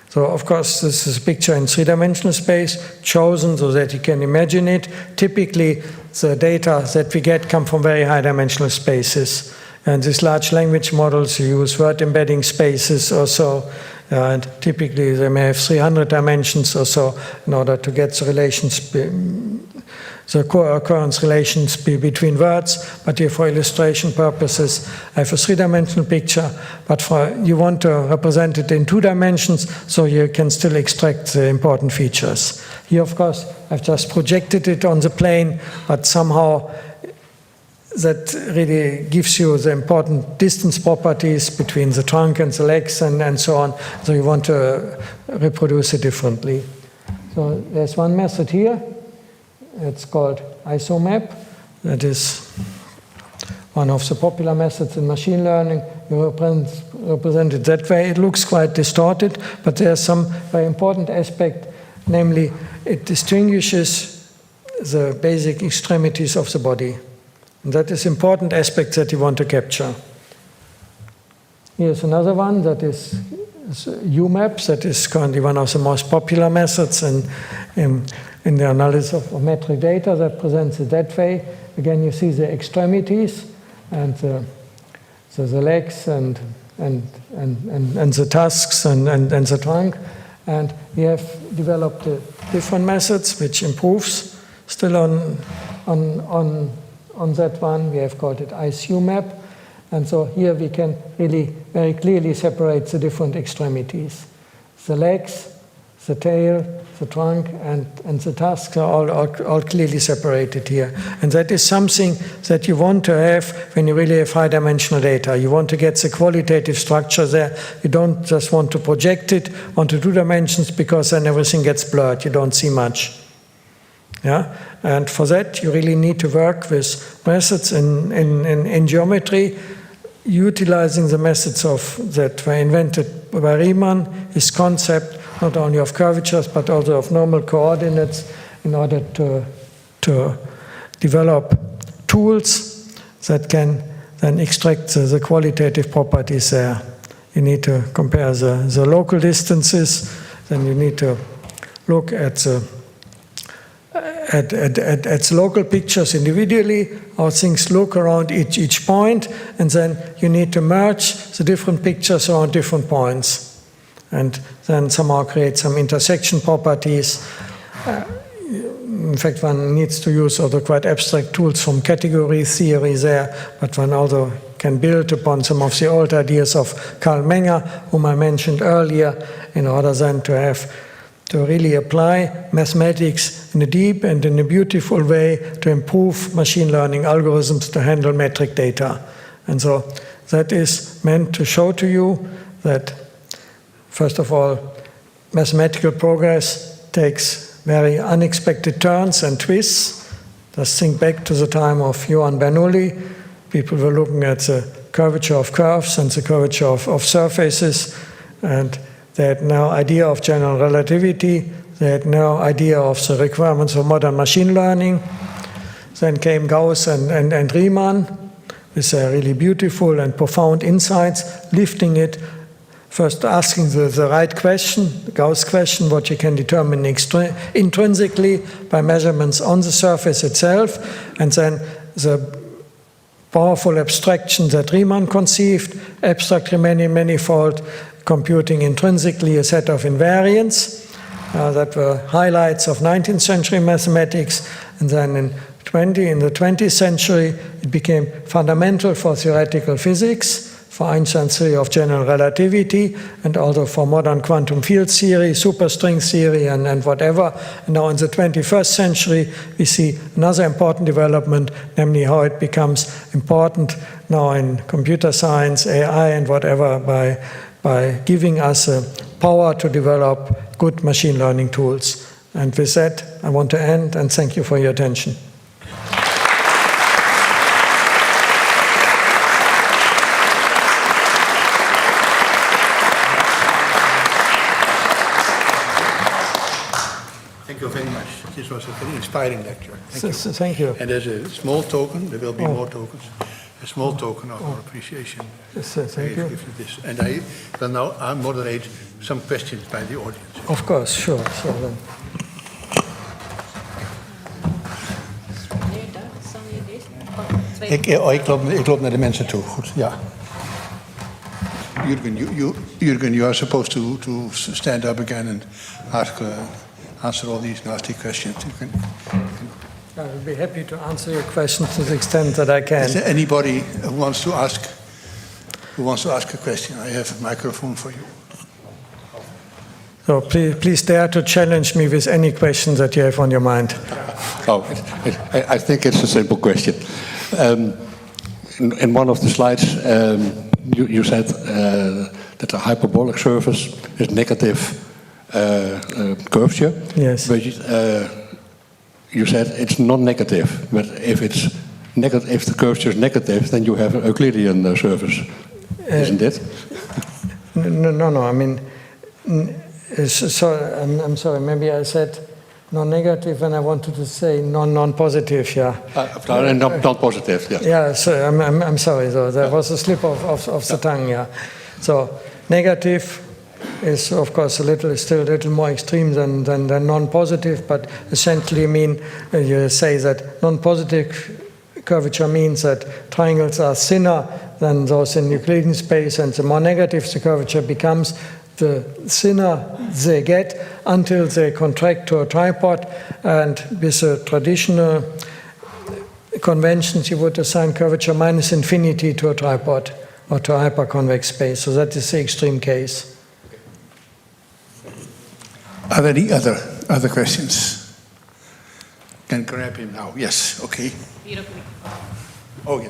So of course, this is a picture in 3-dimensional space, chosen so that you can imagine it. Typically, the data that we get come from very high-dimensional spaces. And these large language models use word embedding spaces or so, and typically they may have 300 dimensions or so in order to get the relations, the co-occurrence relations between words. But here, for illustration purposes, I have a 3-dimensional picture, but you want to represent it in 2 dimensions, so you can still extract the important features. Here, of course, I've just projected it on the plane, but somehow that really gives you the important distance properties between the trunk and the legs and so on. So you want to reproduce it differently. So there's one method here. It's called isomap. That is one of the popular methods in machine learning. You represent it that way. It looks quite distorted, but there's some very important aspect, namely it distinguishes the basic extremities of the body. And that is important aspect that you want to capture. Here's another one that is UMAP. That is currently one of the most popular methods in the analysis of metric data that presents it that way. Again, you see the extremities and the legs and the tusks and the trunk. And we have developed different methods which improves still on that one. We have called it ICU map. And so here we can really very clearly separate the different extremities. The legs, the tail, the trunk, and the tusks are all clearly separated here. And that is something that you want to have when you really have high-dimensional data. You want to get the qualitative structure there. You don't just want to project it onto 2 dimensions because then everything gets blurred. You don't see much. Yeah? And for that, you really need to work with methods in geometry, utilizing the methods that were invented by Riemann, his concept not only of curvatures but also of normal coordinates, in order to develop tools that can then extract the qualitative properties there. You need to compare the local distances, then you need to look at the local pictures individually, how things look around each point, and then you need to merge the different pictures around different points, and then somehow create some intersection properties. In fact, one needs to use other quite abstract tools from category theory there, but one also can build upon some of the old ideas of Karl Menger, whom I mentioned earlier, in order then to really apply mathematics in a deep and in a beautiful way to improve machine learning algorithms to handle metric data. And so that is meant to show to you that, first of all, mathematical progress takes very unexpected turns and twists. Just think back to the time of Johann Bernoulli. People were looking at the curvature of curves and the curvature of surfaces, and they had no idea of general relativity. They had no idea of the requirements of modern machine learning. Then came Gauss and Riemann with their really beautiful and profound insights, lifting it, first asking the right question, the Gauss question, what you can determine intrinsically by measurements on the surface itself, and then the powerful abstraction that Riemann conceived, abstract Riemannian manifold, computing intrinsically a set of invariants that were highlights of 19th century mathematics. And then in the 20th century, it became fundamental for theoretical physics, for Einstein's theory of general relativity, and also for modern quantum field theory, superstring theory, and whatever. And now in the 21st century, we see another important development, namely how it becomes important now in computer science, AI, and whatever, by giving us a power to develop good machine learning tools. And with that, I want to end and thank you for your attention. Thank you very much. This was a very inspiring lecture. Thank you. And as a small token, there will be more tokens, a small token of our appreciation. Thank you. Give this. And I will now moderate some questions by the audience. Of course, sure. Then. Ik loop naar de mensen toe. Goed, ja. Jürgen, you are supposed to stand up again and answer all these nasty questions. I will be happy to answer your questions to the extent that I can. Is there anybody who wants to ask a question? I have a microphone for you. So please dare to challenge me with any questions that you have on your mind. I think it's a simple question. In one of the slides, you said that a hyperbolic surface is negative curvature. Yes. But you said it's non-negative. But if it's negative, if the curvature is negative, then you have an Euclidean surface, isn't it? No. I mean, I'm sorry. Maybe I said non-negative, and I wanted to say non-positive. Yeah. Non-positive. Yes. Yeah. So I'm sorry. So there was a slip of the tongue. Yeah. So negative is of course still a little more extreme than non-positive, but essentially you say that non-positive curvature means that triangles are thinner than those in Euclidean space, and the more negative the curvature becomes, the thinner they get until they contract to a tripod, and with the traditional conventions you would assign curvature minus infinity to a tripod or to a hyperconvex space. So that is the extreme case. Are there any other questions? Can grab him now. Yes, okay. Oh, yeah.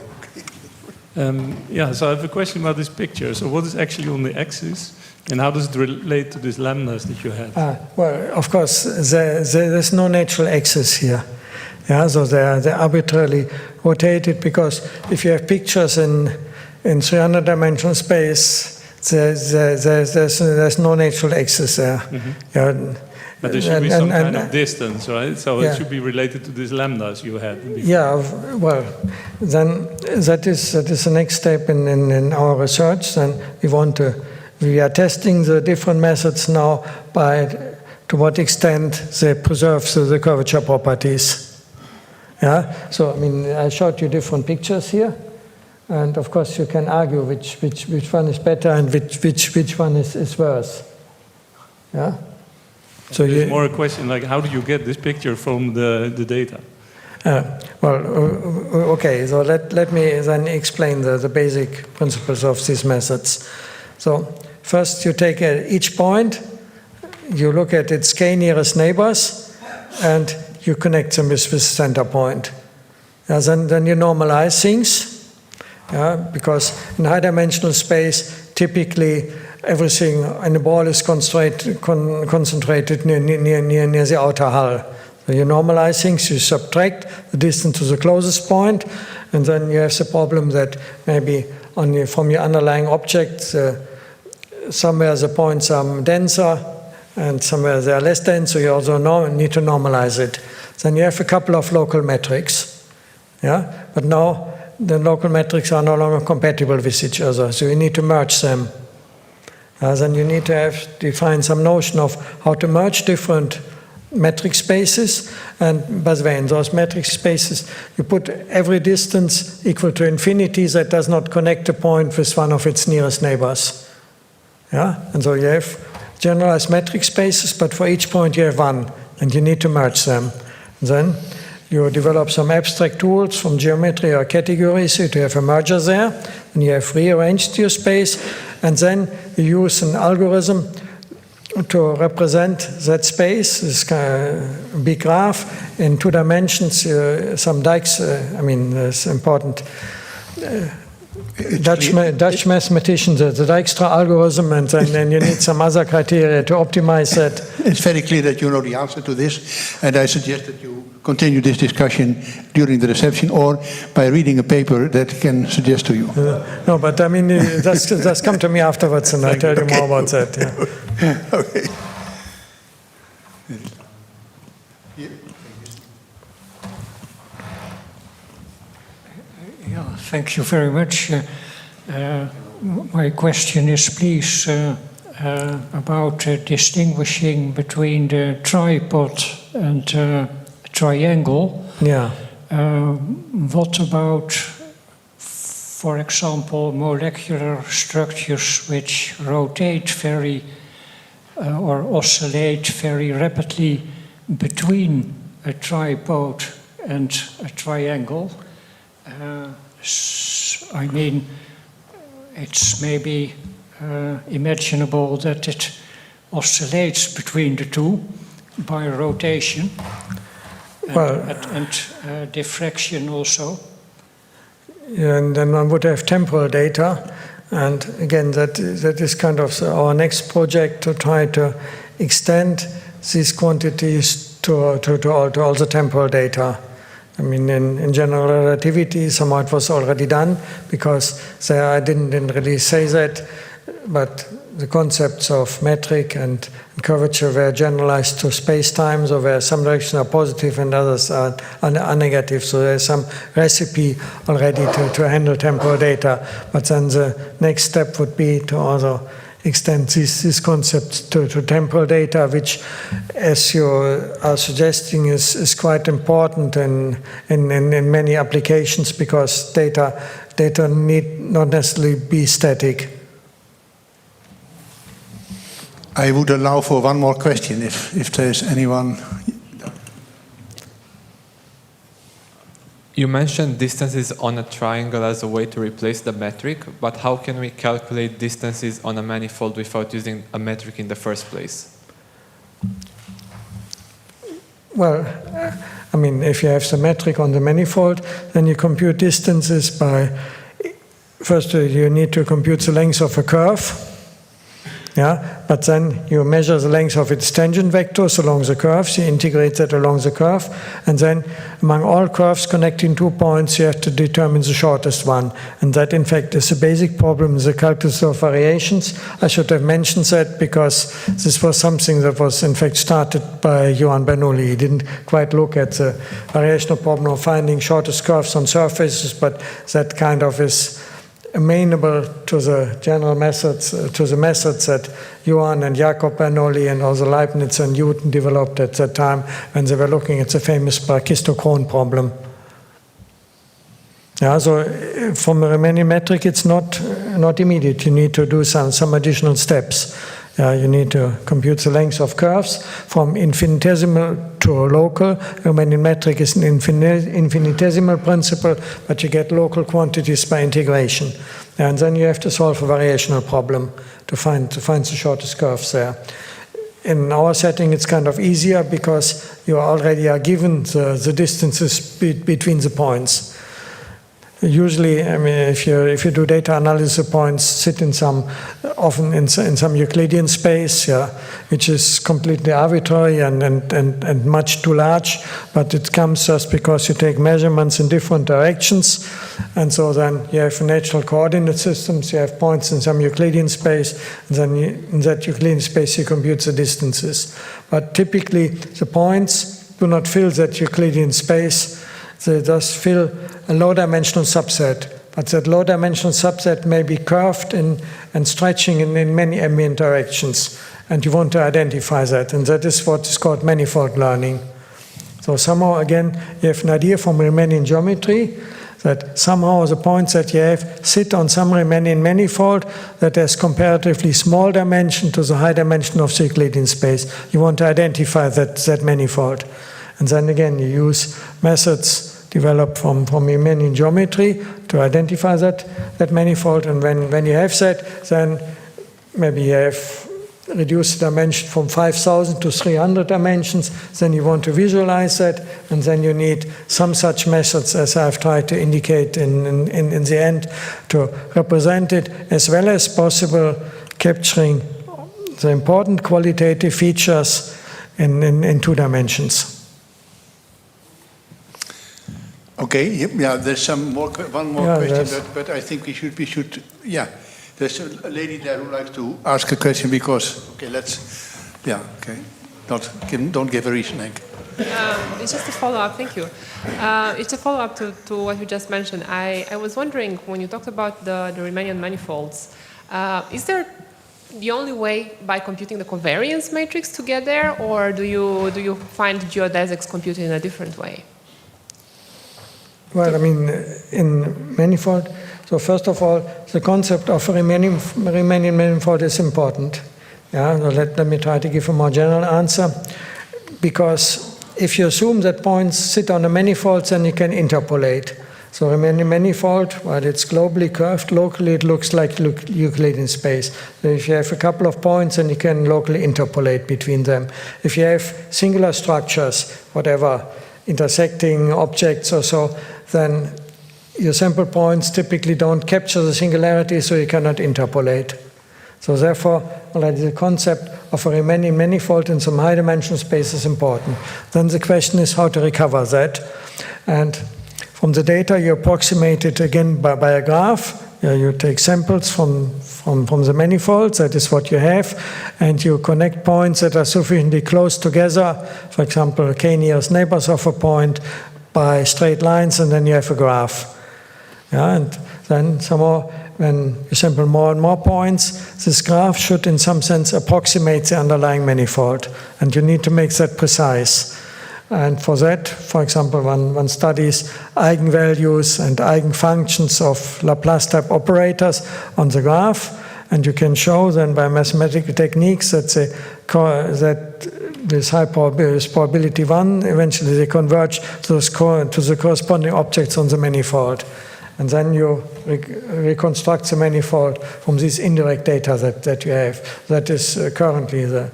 Yeah, so I have a question about this picture. So what is actually on the axis, and how does it relate to these lambdas that you had? Well, of course, there's no natural axis here. Yeah, so they're arbitrarily rotated, because if you have pictures in 300-dimensional space, there's no natural axis there. Mm-hmm. Yeah. But there should be some kind of distance, right? So it should be related to these lambdas you had before. Yeah, well, then that is the next step in our research. Then we are testing the different methods now to what extent they preserve the curvature properties. Yeah, so I mean, I showed you different pictures here, and of course you can argue which one is better and which one is worse. Yeah. So it's more a question like, how do you get this picture from the data? Okay, so let me then explain the basic principles of these methods. So first you take each point, you look at its k nearest neighbors, and you connect them with the center point. Then you normalize things, because in high-dimensional space, typically everything in the ball is concentrated near the outer hull. So you normalize things, you subtract the distance to the closest point, and then you have the problem that maybe from your underlying object, somewhere the points are denser and somewhere they are less dense, so you also need to normalize it. Then you have a couple of local metrics. Yeah? But now the local metrics are no longer compatible with each other, so you need to merge them. Then you need to define some notion of how to merge different metric spaces. And by the way, in those metric spaces, you put every distance equal to infinity that does not connect a point with one of its nearest neighbors. Yeah? And so you have generalized metric spaces, but for each point you have one, and you need to merge them. Then you develop some abstract tools from geometry or categories to have a merger there, and you have rearranged your space, and then you use an algorithm to represent that space, this big graph, in 2 dimensions, some Dijks, it's important. Dutch mathematicians, the Dijkstra algorithm, and then you need some other criteria to optimize that. It's very clear that you know the answer to this, and I suggest that you continue this discussion during the reception or by reading a paper that can suggest to you. No, but I mean, just come to me afterwards and I'll tell you more about that. Yeah. Okay. Thank you very much. My question is, please, about distinguishing between the tripod and triangle. Yeah. What about, for example, molecular structures which rotate or oscillate very rapidly between a tripod and a triangle? It's maybe imaginable that it oscillates between the two by rotation and diffraction also. And then one would have temporal data, and again that is kind of our next project, to try to extend these quantities to all the temporal data. I mean, in general relativity, somehow it was already done, because I didn't really say that, but the concepts of metric and curvature were generalized to space-time, so where some directions are positive and others are negative. So there's some recipe already to handle temporal data. But then the next step would be to also extend these concepts to temporal data, which, as you are suggesting, is quite important in many applications, because data data need not necessarily be static. I would allow for one more question if there's anyone. You mentioned distances on a triangle as a way to replace the metric, but how can we calculate distances on a manifold without using a metric in the first place? Well, I mean, if you have the metric on the manifold, then you compute distances by, first you need to compute the length of a curve. Yeah, but then you measure the length of its tangent vectors along the curves, you integrate that along the curve, and then among all curves connecting 2 points, you have to determine the shortest one. And that, in fact, is a basic problem in the calculus of variations. I should have mentioned that because this was something that was, in fact, started by Johann Bernoulli. He didn't quite look at the variational problem of finding shortest curves on surfaces, but that kind of is amenable to the general methods, to the methods that Johann and Jakob Bernoulli and also Leibniz and Newton developed at that time when they were looking at the famous Brachistochrone problem. Yeah, so from a Riemannian metric, it's not immediate. You need to do some additional steps. You need to compute the length of curves from infinitesimal to local. Riemannian metric is an infinitesimal principle, but you get local quantities by integration. And then you have to solve a variational problem to find the shortest curves there. In our setting, it's kind of easier because you already are given the distances between the points. Usually, I mean, if you do data analysis, the points sit often in some Euclidean space, yeah, which is completely arbitrary and much too large. But it comes just because you take measurements in different directions, and so then you have natural coordinate systems. You have points in some Euclidean space, and then in that Euclidean space you compute the distances. But typically, the points do not fill that Euclidean space. They just fill a low-dimensional subset, but that low-dimensional subset may be curved and stretching in many ambient directions, and you want to identify that, and that is what is called manifold learning. So somehow, again, you have an idea from Riemannian geometry that somehow the points that you have sit on some Riemannian manifold that has comparatively small dimension to the high dimension of the Euclidean space. You want to identify that manifold. And then again, you use methods developed from Riemannian geometry to identify that manifold. And when you have that, then maybe you have reduced the dimension from 5,000 to 300 dimensions. Then you want to visualize that, and then you need some such methods as I've tried to indicate in the end to represent it as well as possible, capturing the important qualitative features in 2 dimensions. Okay, yeah, there's one more question, but I think we should, yeah. There's a lady there who would like to ask a question because, okay. Don't give a reasoning. It's just a follow-up, thank you. It's a follow-up to what you just mentioned. I was wondering, when you talked about the Riemannian manifolds, is there the only way by computing the covariance matrix to get there, or do you find geodesics computed in a different way? Well, I mean, in manifold, so first of all, the concept of Riemannian manifold is important. Yeah, so let me try to give a more general answer. Because if you assume that points sit on a manifold, then you can interpolate. So Riemannian manifold, while it's globally curved, locally it looks like Euclidean space. So if you have a couple of points, then you can locally interpolate between them. If you have singular structures, whatever, intersecting objects or so, then your sample points typically don't capture the singularity, so you cannot interpolate. So therefore, already the concept of a Riemannian manifold in some high-dimensional space is important. Then the question is how to recover that. And from the data, you approximate it again by a graph. You take samples from the manifolds, that is what you have, and you connect points that are sufficiently close together, for example, k-nearest neighbors of a point, by straight lines, and then you have a graph. Yeah, and then somehow, when you sample more and more points, this graph should in some sense approximate the underlying manifold, and you need to make that precise. And for that, for example, one studies eigenvalues and eigenfunctions of Laplace-type operators on the graph, and you can show then by mathematical techniques that this high probability 1, eventually they converge to the corresponding objects on the manifold. And then you reconstruct the manifold from this indirect data that you have. That is currently the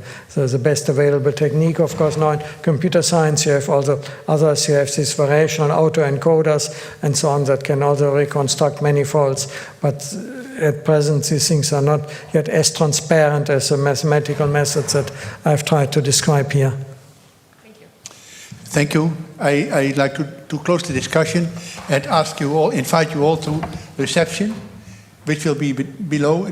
best available technique. Of course, now in computer science, you have also others. You have these variational autoencoders and so on that can also reconstruct manifolds. But at present, these things are not yet as transparent as the mathematical methods that I've tried to describe here. Thank you. Thank you. I'd like to close the discussion and invite you all to reception, which will be below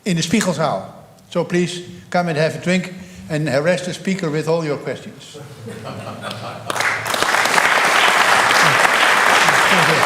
in the Spiegelzaal. So please come and have a drink and harass the speaker with all your questions. Thank you.